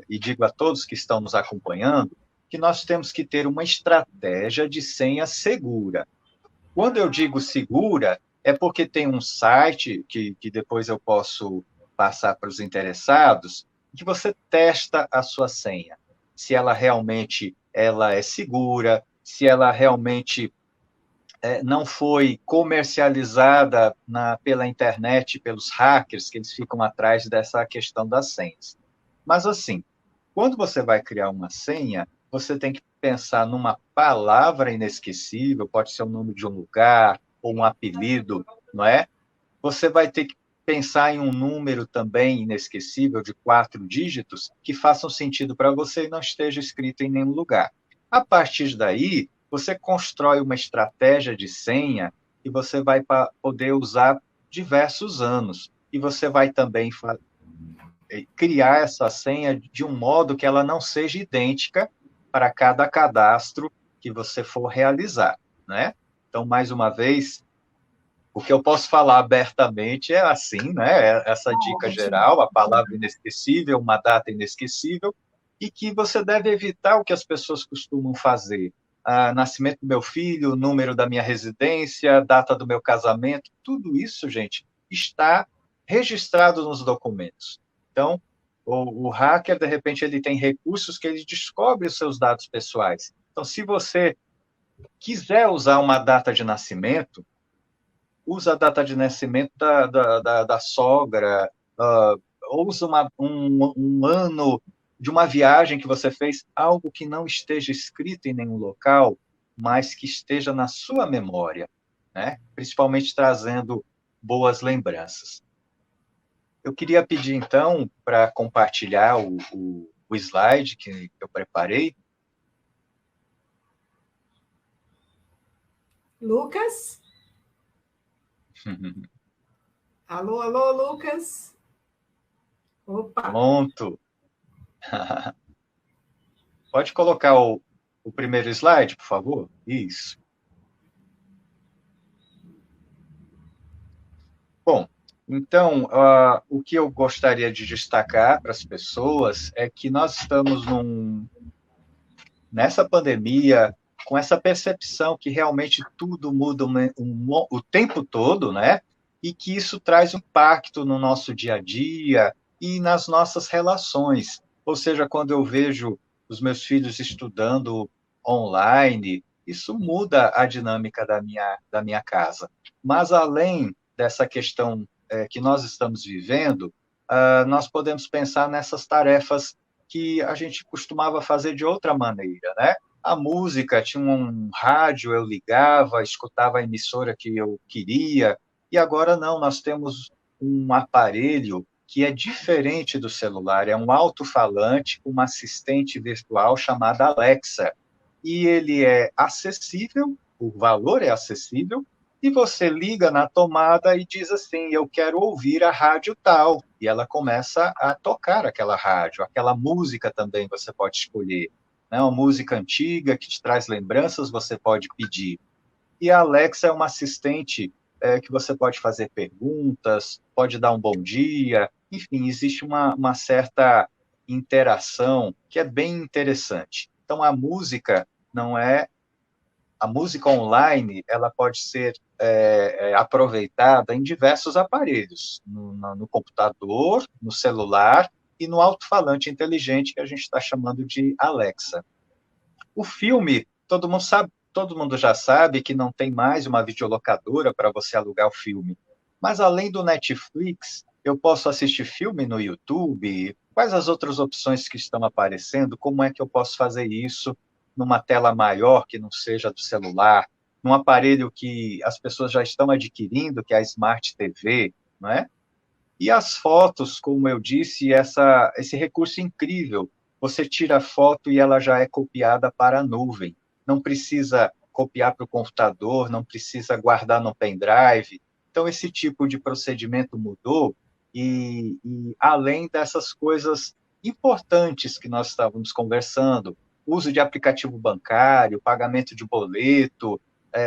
e digo a todos que estão nos acompanhando, que nós temos que ter uma estratégia de senha segura. Quando eu digo segura, é porque tem um site que depois eu posso passar para os interessados, que você testa a sua senha. Se ela realmente ela é segura, se ela realmente não foi comercializada pela internet, pelos hackers, que eles ficam atrás dessa questão das senhas. Mas, assim, quando você vai criar uma senha, você tem que pensar numa palavra inesquecível, pode ser o nome de um lugar, ou um apelido, não é? Você vai ter que pensar em um número também inesquecível, de 4 dígitos, que façam sentido para você e não esteja escrito em nenhum lugar. A partir daí, você constrói uma estratégia de senha que você vai poder usar diversos anos. E você vai também criar essa senha de um modo que ela não seja idêntica para cada cadastro que você for realizar, né? Então, mais uma vez, o que eu posso falar abertamente é assim, né? Essa dica geral, a palavra inesquecível, uma data inesquecível, e que você deve evitar o que as pessoas costumam fazer. nascimento do meu filho, número da minha residência, data do meu casamento, tudo isso, gente, está registrado nos documentos. Então, o hacker, de repente, ele tem recursos que ele descobre os seus dados pessoais. Então, se você quiser usar uma data de nascimento, usa a data de nascimento da sogra, ou usa um ano de uma viagem que você fez, algo que não esteja escrito em nenhum local, mas que esteja na sua memória, né? Principalmente trazendo boas lembranças. Eu queria pedir, então, para compartilhar o slide que eu preparei. Lucas? Alô, alô, Lucas? Opa! Pronto. Pode colocar o primeiro slide, por favor? Isso. Bom, então, o que eu gostaria de destacar para as pessoas é que nós estamos nessa pandemia, com essa percepção que realmente tudo muda o tempo todo, né? E que isso traz impacto no nosso dia a dia e nas nossas relações. Ou seja, quando eu vejo os meus filhos estudando online, isso muda a dinâmica da minha casa. Mas, além dessa questão que nós estamos vivendo, nós podemos pensar nessas tarefas que a gente costumava fazer de outra maneira, né? A música, tinha um rádio, eu ligava, escutava a emissora que eu queria, e agora não, nós temos um aparelho que é diferente do celular, é um alto-falante, uma assistente virtual chamada Alexa, e ele é acessível, o valor é acessível, e você liga na tomada e diz assim, eu quero ouvir a rádio tal, e ela começa a tocar aquela rádio, aquela música também você pode escolher, né? Uma música antiga que te traz lembranças, você pode pedir. E a Alexa é uma assistente que você pode fazer perguntas, pode dar um bom dia, enfim, existe uma certa interação que é bem interessante. Então, a música não é a música online, ela pode ser aproveitada em diversos aparelhos, no computador, no celular e no alto-falante inteligente que a gente está chamando de Alexa. O filme, todo mundo já sabe que não tem mais uma videolocadora para você alugar o filme. Mas além do Netflix, eu posso assistir filme no YouTube? Quais as outras opções que estão aparecendo? Como é que eu posso fazer isso numa tela maior que não seja do celular, num aparelho que as pessoas já estão adquirindo, que é a Smart TV, não é? E as fotos, como eu disse, esse recurso incrível. Você tira a foto e ela já é copiada para a nuvem. Não precisa copiar para o computador, não precisa guardar no pendrive. Então, esse tipo de procedimento mudou e além dessas coisas importantes que nós estávamos conversando, uso de aplicativo bancário, pagamento de boleto,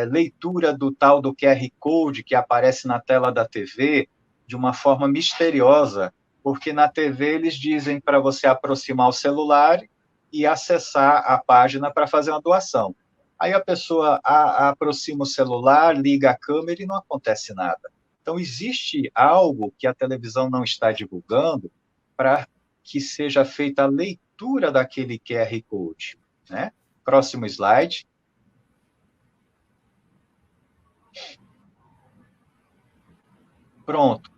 leitura do tal do QR Code que aparece na tela da TV, de uma forma misteriosa, porque na TV eles dizem para você aproximar o celular e acessar a página para fazer uma doação. Aí a pessoa aproxima o celular, liga a câmera e não acontece nada. Então, existe algo que a televisão não está divulgando para que seja feita a leitura daquele QR Code, né? Próximo slide. Pronto.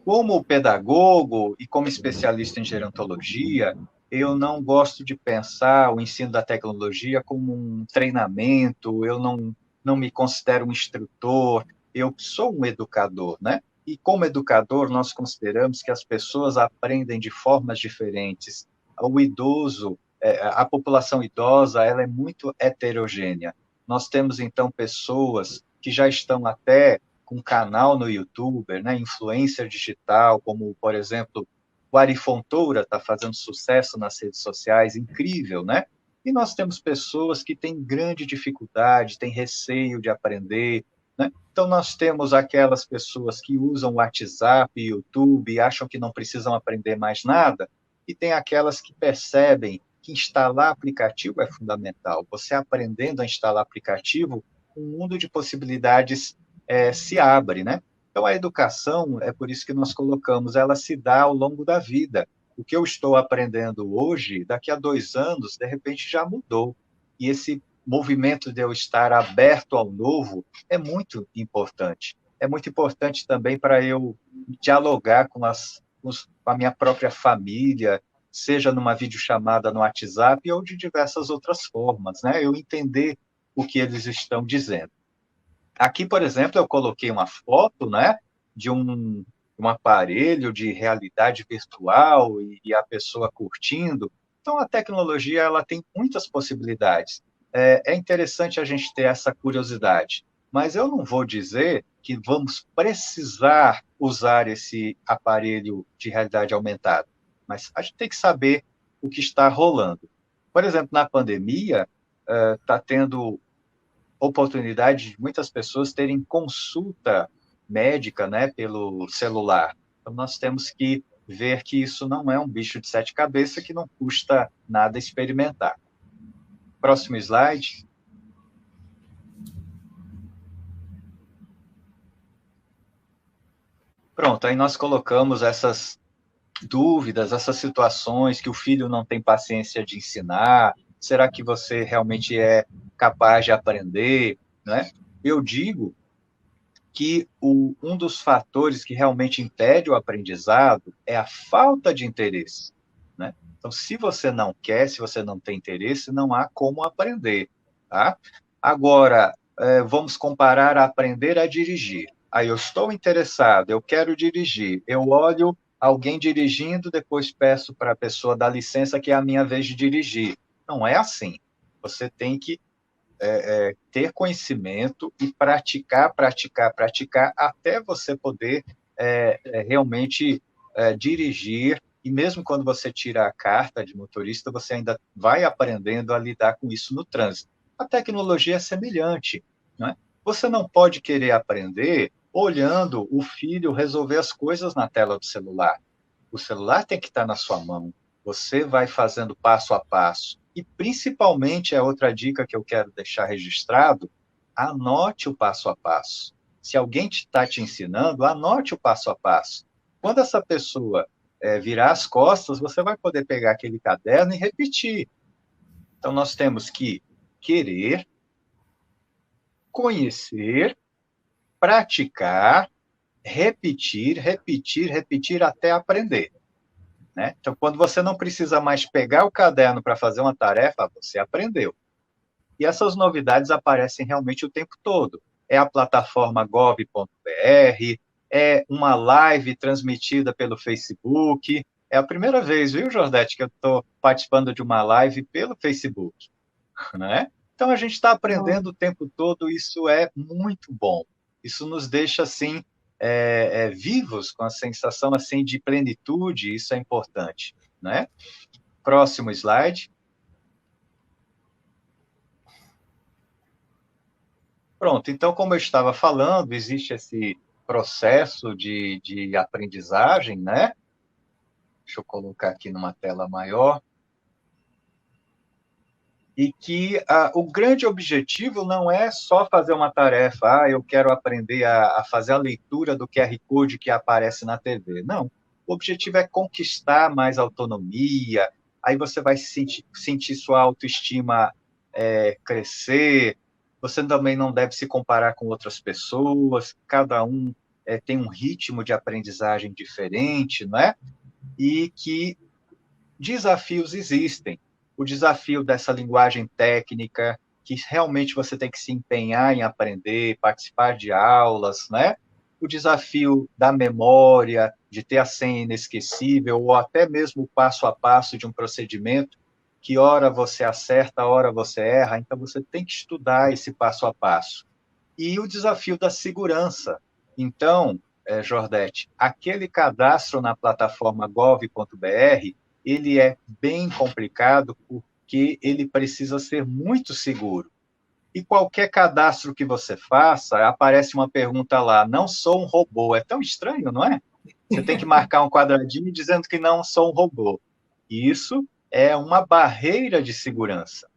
Como pedagogo e como especialista em gerontologia, eu não gosto de pensar o ensino da tecnologia como um treinamento, eu não me considero um instrutor, eu sou um educador, né? E como educador, nós consideramos que as pessoas aprendem de formas diferentes. O idoso, a população idosa, ela é muito heterogênea. Nós temos, então, pessoas que já estão até com canal no YouTube, né, influencer digital, como, por exemplo, o Ari Fontoura está fazendo sucesso nas redes sociais, incrível, né? E nós temos pessoas que têm grande dificuldade, têm receio de aprender, né? Então, nós temos aquelas pessoas que usam o WhatsApp, YouTube, e acham que não precisam aprender mais nada, e tem aquelas que percebem que instalar aplicativo é fundamental. Você aprendendo a instalar aplicativo, um mundo de possibilidades se abre, né? Então, a educação, é por isso que nós colocamos, ela se dá ao longo da vida. O que eu estou aprendendo hoje, daqui a 2 anos, de repente já mudou. E esse movimento de eu estar aberto ao novo é muito importante. É muito importante também para eu dialogar com a minha própria família, seja numa videochamada no WhatsApp ou de diversas outras formas, né? Eu entender o que eles estão dizendo. Aqui, por exemplo, eu coloquei uma foto, né, de um aparelho de realidade virtual e a pessoa curtindo. Então, a tecnologia ela tem muitas possibilidades. É interessante a gente ter essa curiosidade, mas eu não vou dizer que vamos precisar usar esse aparelho de realidade aumentada, mas a gente tem que saber o que está rolando. Por exemplo, na pandemia, está tendo oportunidade de muitas pessoas terem consulta médica, né, pelo celular. Então, nós temos que ver que isso não é um bicho de 7 cabeças que não custa nada experimentar. Próximo slide. Pronto, aí nós colocamos essas dúvidas, essas situações que o filho não tem paciência de ensinar. Será que você realmente é capaz de aprender, né? Eu digo que um dos fatores que realmente impede o aprendizado é a falta de interesse, né? Então, se você não quer, se você não tem interesse, não há como aprender, tá? Agora, vamos comparar a aprender a dirigir. Aí eu estou interessado, eu quero dirigir, eu olho alguém dirigindo, depois peço para a pessoa dar licença que é a minha vez de dirigir. Não é assim. Você tem que ter conhecimento e praticar, praticar, praticar, até você poder realmente dirigir. E mesmo quando você tira a carta de motorista, você ainda vai aprendendo a lidar com isso no trânsito. A tecnologia é semelhante, né? Você não pode querer aprender olhando o filho resolver as coisas na tela do celular. O celular tem que estar na sua mão. Você vai fazendo passo a passo. E, principalmente, é outra dica que eu quero deixar registrado, anote o passo a passo. Se alguém está te ensinando, anote o passo a passo. Quando essa pessoa virar as costas, você vai poder pegar aquele caderno e repetir. Então, nós temos que querer, conhecer, praticar, repetir, repetir, repetir até aprender. Né? Então, quando você não precisa mais pegar o caderno para fazer uma tarefa, você aprendeu. E essas novidades aparecem realmente o tempo todo. É a plataforma gov.br, é uma live transmitida pelo Facebook. É a primeira vez, viu, Jordete, que eu estou participando de uma live pelo Facebook. Né? Então, a gente está aprendendo o tempo todo, isso é muito bom. Isso nos deixa, assim, vivos, com a sensação assim de plenitude, isso é importante, né? Próximo slide. Pronto, então, como eu estava falando, existe esse processo de aprendizagem, né? Deixa eu colocar aqui numa tela maior. E que o grande objetivo não é só fazer uma tarefa, eu quero aprender a fazer a leitura do QR Code que aparece na TV. Não, o objetivo é conquistar mais autonomia, aí você vai sentir sua autoestima crescer, você também não deve se comparar com outras pessoas, cada um tem um ritmo de aprendizagem diferente, não é? E que desafios existem. O desafio dessa linguagem técnica, que realmente você tem que se empenhar em aprender, participar de aulas, né? O desafio da memória, de ter a senha inesquecível, ou até mesmo o passo a passo de um procedimento, que hora você acerta, hora você erra, então você tem que estudar esse passo a passo. E o desafio da segurança. Então, Jordete, aquele cadastro na plataforma gov.br, ele é bem complicado porque ele precisa ser muito seguro. E qualquer cadastro que você faça, aparece uma pergunta lá, não sou um robô. É tão estranho, não é? Você tem que marcar um quadradinho dizendo que não sou um robô. Isso é uma barreira de segurança.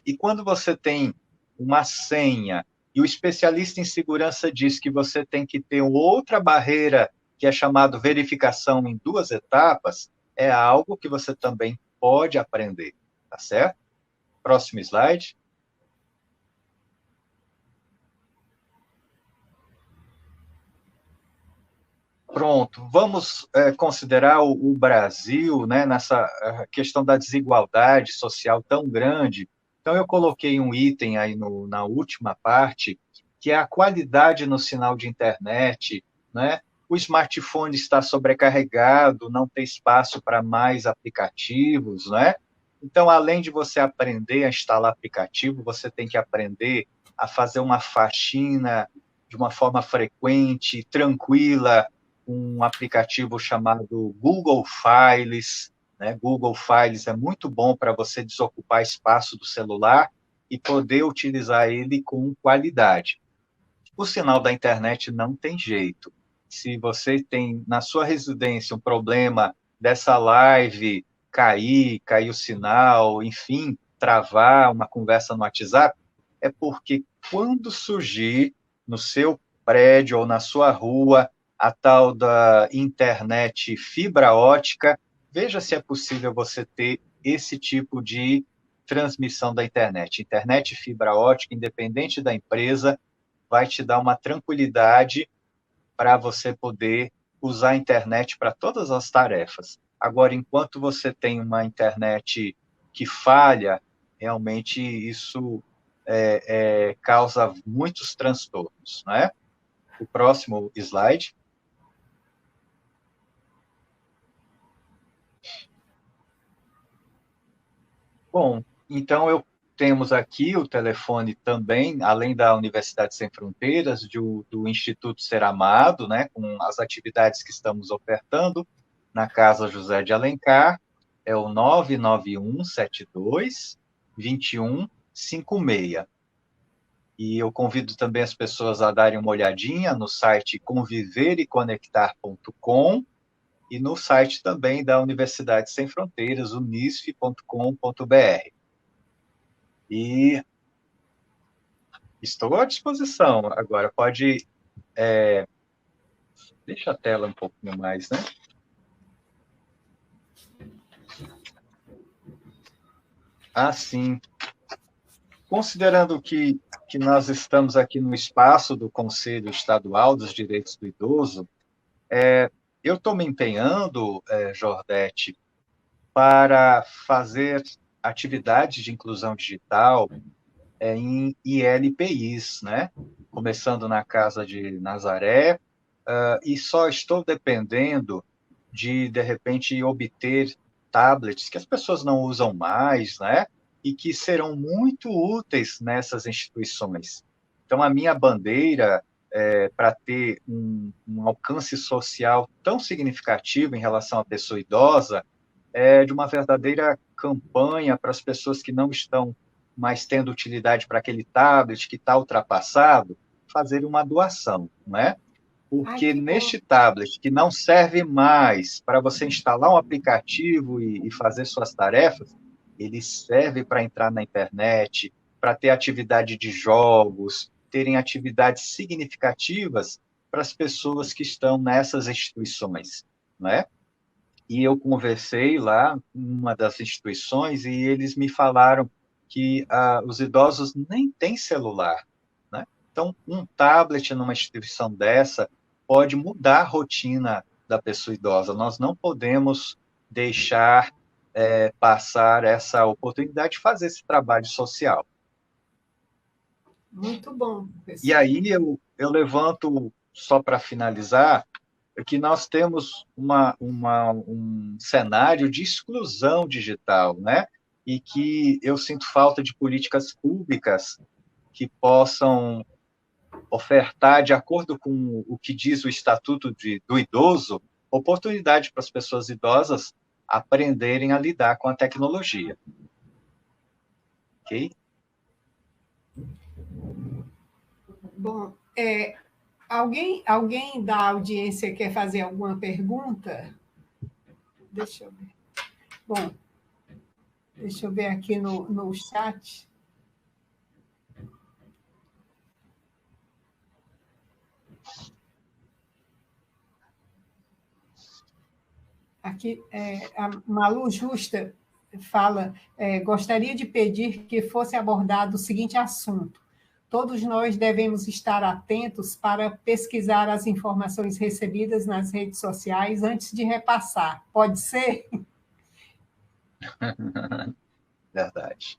E quando você tem uma senha e o especialista em segurança diz que você tem que ter outra barreira, que é chamado verificação em 2 etapas, é algo que você também pode aprender, tá certo? Próximo slide. Pronto, vamos considerar o Brasil, né, nessa questão da desigualdade social tão grande. Então, eu coloquei um item aí na última parte, que é a qualidade no sinal de internet, né? O smartphone está sobrecarregado, não tem espaço para mais aplicativos, né? Então, além de você aprender a instalar aplicativo, você tem que aprender a fazer uma faxina de uma forma frequente, tranquila, um aplicativo chamado Google Files, né? Google Files é muito bom para você desocupar espaço do celular e poder utilizar ele com qualidade. O sinal da internet não tem jeito. Se você tem na sua residência um problema dessa live cair o sinal, enfim, travar uma conversa no WhatsApp, é porque quando surgir no seu prédio ou na sua rua a tal da internet fibra ótica, veja se é possível você ter esse tipo de transmissão da internet. Internet fibra ótica, independente da empresa, vai te dar uma tranquilidade para você poder usar a internet para todas as tarefas. Agora, enquanto você tem uma internet que falha, realmente isso causa muitos transtornos, né? O próximo slide. Bom, então temos aqui o telefone também, além da Universidade Sem Fronteiras, do Instituto Ser Amado, né, com as atividades que estamos ofertando na Casa José de Alencar, é o 99172-2156. E eu convido também as pessoas a darem uma olhadinha no site convivereconectar.com e no site também da Universidade Sem Fronteiras, unisf.com.br. E estou à disposição. Agora, pode... deixa a tela um pouquinho mais, né? Sim. Considerando que nós estamos aqui no espaço do Conselho Estadual dos Direitos do Idoso, eu estou me empenhando, Jordete, para fazer atividades de inclusão digital em ILPIs, né? Começando na Casa de Nazaré, e só estou dependendo de repente, obter tablets que as pessoas não usam mais, né? E que serão muito úteis nessas instituições. Então, a minha bandeira para ter um alcance social tão significativo em relação à pessoa idosa de uma verdadeira campanha para as pessoas que não estão mais tendo utilidade para aquele tablet que está ultrapassado, fazer uma doação, não é? Porque neste tablet, que não serve mais para você instalar um aplicativo e fazer suas tarefas, ele serve para entrar na internet, para ter atividade de jogos, terem atividades significativas para as pessoas que estão nessas instituições, não é? E eu conversei lá em uma das instituições e eles me falaram que os idosos nem têm celular, né? Então, um tablet numa instituição dessa pode mudar a rotina da pessoa idosa. Nós não podemos deixar passar essa oportunidade de fazer esse trabalho social. Muito bom, professor. E aí eu levanto, só para finalizar, que nós temos um cenário de exclusão digital, né? E que eu sinto falta de políticas públicas que possam ofertar, de acordo com o que diz o Estatuto do Idoso, oportunidade para as pessoas idosas aprenderem a lidar com a tecnologia. Ok? Bom, alguém da audiência quer fazer alguma pergunta? Deixa eu ver. Bom, Deixa eu ver aqui no chat. Aqui, a Malu Justa fala, gostaria de pedir que fosse abordado o seguinte assunto. Todos nós devemos estar atentos para pesquisar as informações recebidas nas redes sociais antes de repassar. Pode ser? Verdade.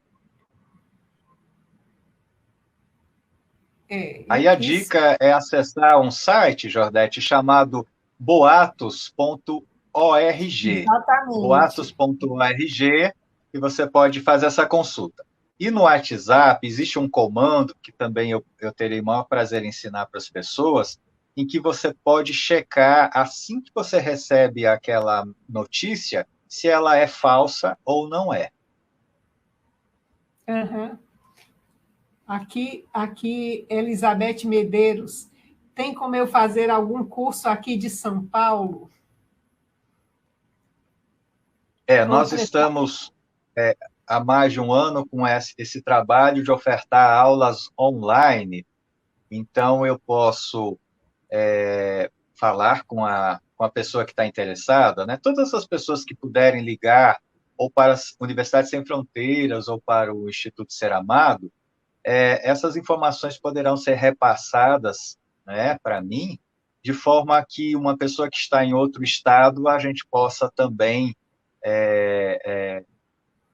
Aí a Isso, dica é acessar um site, Jordete, chamado boatos.org. exatamente. Boatos.org, e você pode fazer essa consulta. E no WhatsApp existe um comando que também eu terei o maior prazer em ensinar para as pessoas, em que você pode checar, assim que você recebe aquela notícia, se ela é falsa ou não é. Uhum. Aqui, Elizabeth Medeiros, tem como eu fazer algum curso aqui de São Paulo? Nós estamos há mais de um ano com esse trabalho de ofertar aulas online, então eu posso falar com a pessoa que está interessada, né? Todas as pessoas que puderem ligar ou para as Universidades Sem Fronteiras ou para o Instituto Ser Amado, essas informações poderão ser repassadas, né, para mim, de forma que uma pessoa que está em outro estado, a gente possa também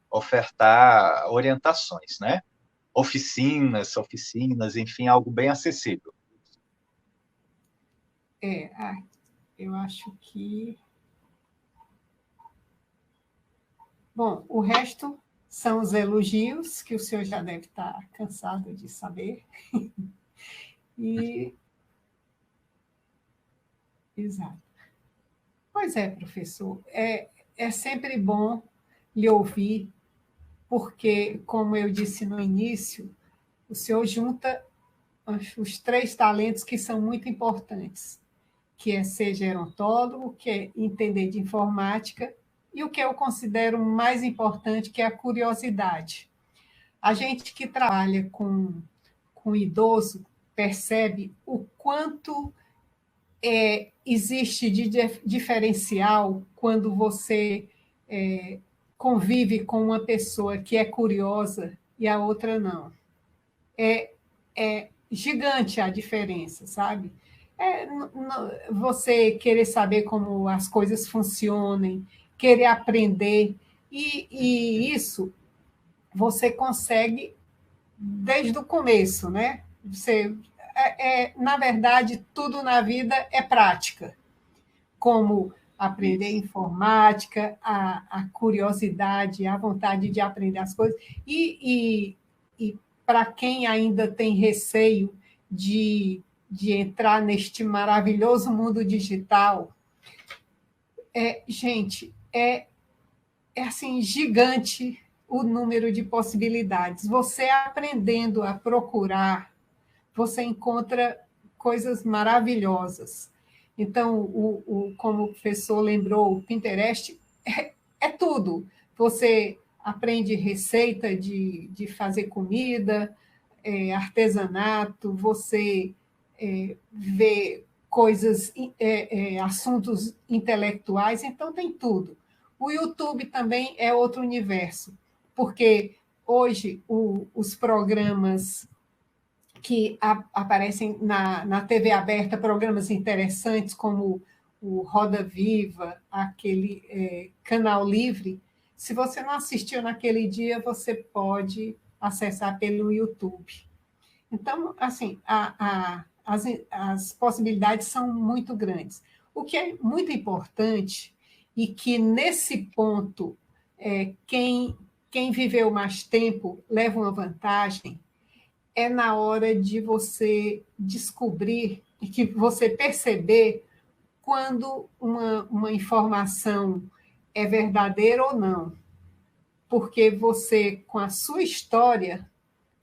ofertar orientações, né? Oficinas, enfim, algo bem acessível. É, eu acho que... Bom, o resto são os elogios, que o senhor já deve estar cansado de saber. E... Exato. Pois é, professor, é sempre bom lhe ouvir, porque, como eu disse no início, o senhor junta os três talentos que são muito importantes, que é ser gerontólogo, que é entender de informática, e o que eu considero mais importante, que é a curiosidade. A gente que trabalha com idoso percebe o quanto existe de diferencial quando você convive com uma pessoa que é curiosa e a outra não. É gigante a diferença, sabe? Você querer saber como as coisas funcionam, querer aprender, e isso você consegue desde o começo, né? Na verdade, tudo na vida é prática, como aprender Isso. informática, a curiosidade, a vontade de aprender as coisas. E para quem ainda tem receio de entrar neste maravilhoso mundo digital, gente, assim, gigante o número de possibilidades. Você aprendendo a procurar, você encontra coisas maravilhosas. Então, como o professor lembrou, o Pinterest é tudo. Você aprende receita de fazer comida, artesanato, você vê coisas, assuntos intelectuais, então tem tudo. O YouTube também é outro universo, porque hoje os programas que aparecem na TV aberta, programas interessantes como o Roda Viva, aquele Canal Livre. Se você não assistiu naquele dia, você pode acessar pelo YouTube. Então, assim, as possibilidades são muito grandes. O que é muito importante e que, nesse ponto, quem viveu mais tempo leva uma vantagem é na hora de você descobrir e que você perceber quando uma informação é verdadeira ou não. Porque você, com a sua história,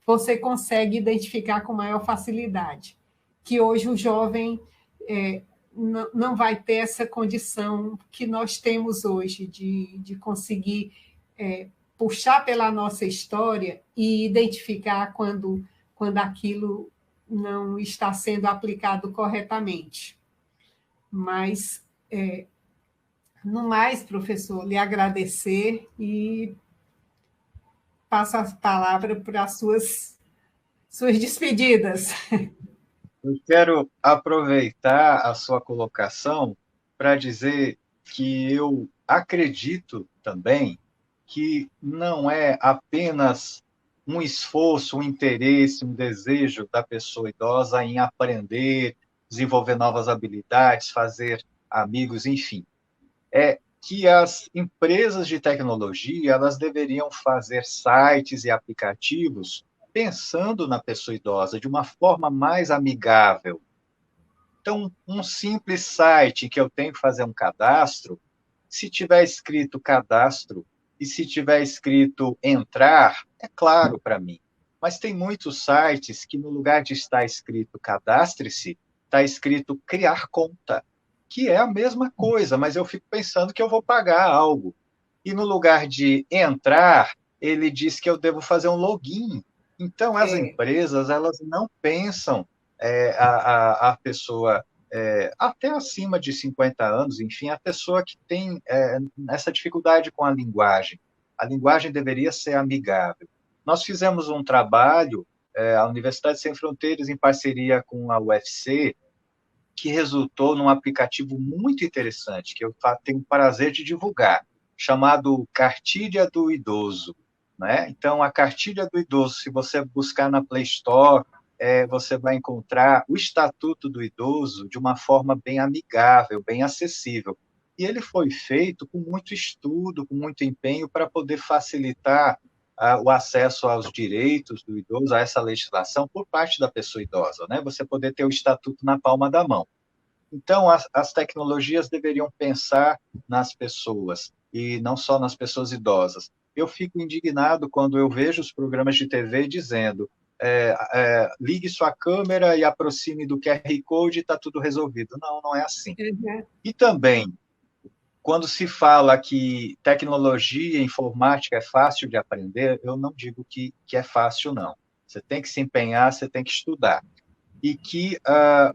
você consegue identificar com maior facilidade. Que hoje o jovem não vai ter essa condição que nós temos hoje de conseguir puxar pela nossa história e identificar quando aquilo não está sendo aplicado corretamente. Mas, no mais, professor, lhe agradecer e passo a palavra para as suas despedidas. Eu quero aproveitar a sua colocação para dizer que eu acredito também que não é apenas um esforço, um interesse, um desejo da pessoa idosa em aprender, desenvolver novas habilidades, fazer amigos, enfim. É que as empresas de tecnologia elas deveriam fazer sites e aplicativos pensando na pessoa idosa de uma forma mais amigável. Então, um simples site que eu tenho que fazer um cadastro, se tiver escrito cadastro e se tiver escrito entrar, é claro para mim. Mas tem muitos sites que, no lugar de estar escrito cadastre-se, está escrito criar conta, que é a mesma coisa, mas eu fico pensando que eu vou pagar algo. E no lugar de entrar, ele diz que eu devo fazer um login. Então, as empresas, elas não pensam a pessoa até acima de 50 anos, enfim, a pessoa que tem essa dificuldade com a linguagem. A linguagem deveria ser amigável. Nós fizemos um trabalho, a Universidade Sem Fronteiras, em parceria com a UFC, que resultou num aplicativo muito interessante, que eu tenho o prazer de divulgar, chamado Cartilha do Idoso. Né? Então, a Cartilha do Idoso, se você buscar na Play Store, você vai encontrar o Estatuto do Idoso de uma forma bem amigável, bem acessível. E ele foi feito com muito estudo, com muito empenho, para poder facilitar o acesso aos direitos do idoso, a essa legislação, por parte da pessoa idosa, né? Você poder ter o estatuto na palma da mão. Então, as tecnologias deveriam pensar nas pessoas, e não só nas pessoas idosas. Eu fico indignado quando eu vejo os programas de TV dizendo ligue sua câmera e aproxime do QR Code e está tudo resolvido. Não, não é assim. Uhum. E também, quando se fala que tecnologia e informática é fácil de aprender, eu não digo que é fácil, não. Você tem que se empenhar, você tem que estudar. E que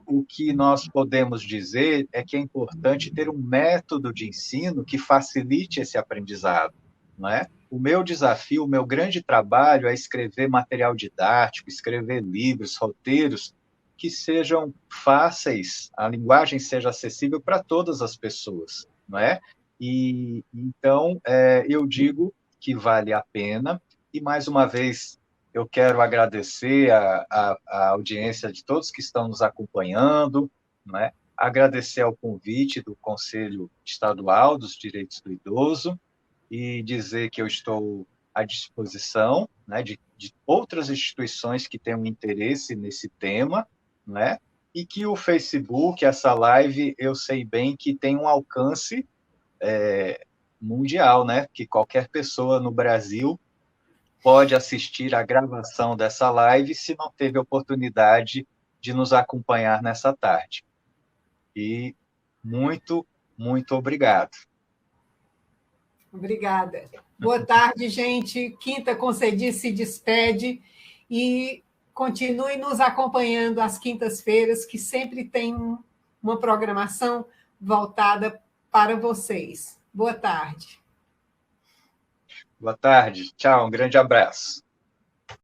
o que nós podemos dizer é que é importante ter um método de ensino que facilite esse aprendizado, não é? O meu desafio, o meu grande trabalho é escrever material didático, escrever livros, roteiros que sejam fáceis, a linguagem seja acessível para todas as pessoas, não é? E então eu digo que vale a pena. E mais uma vez eu quero agradecer a audiência de todos que estão nos acompanhando, né? Agradecer ao convite do Conselho Estadual dos Direitos do Idoso e dizer que eu estou à disposição, né, de outras instituições que tenham interesse nesse tema, né? E que o Facebook, essa live, eu sei bem que tem um alcance mundial, né? Que qualquer pessoa no Brasil pode assistir a gravação dessa live se não teve oportunidade de nos acompanhar nessa tarde. E muito, muito obrigado. Obrigada. Boa tarde, gente. Quinta Concedi se despede e continue nos acompanhando às quintas-feiras, que sempre tem uma programação voltada para vocês. Boa tarde. Boa tarde. Tchau, um grande abraço.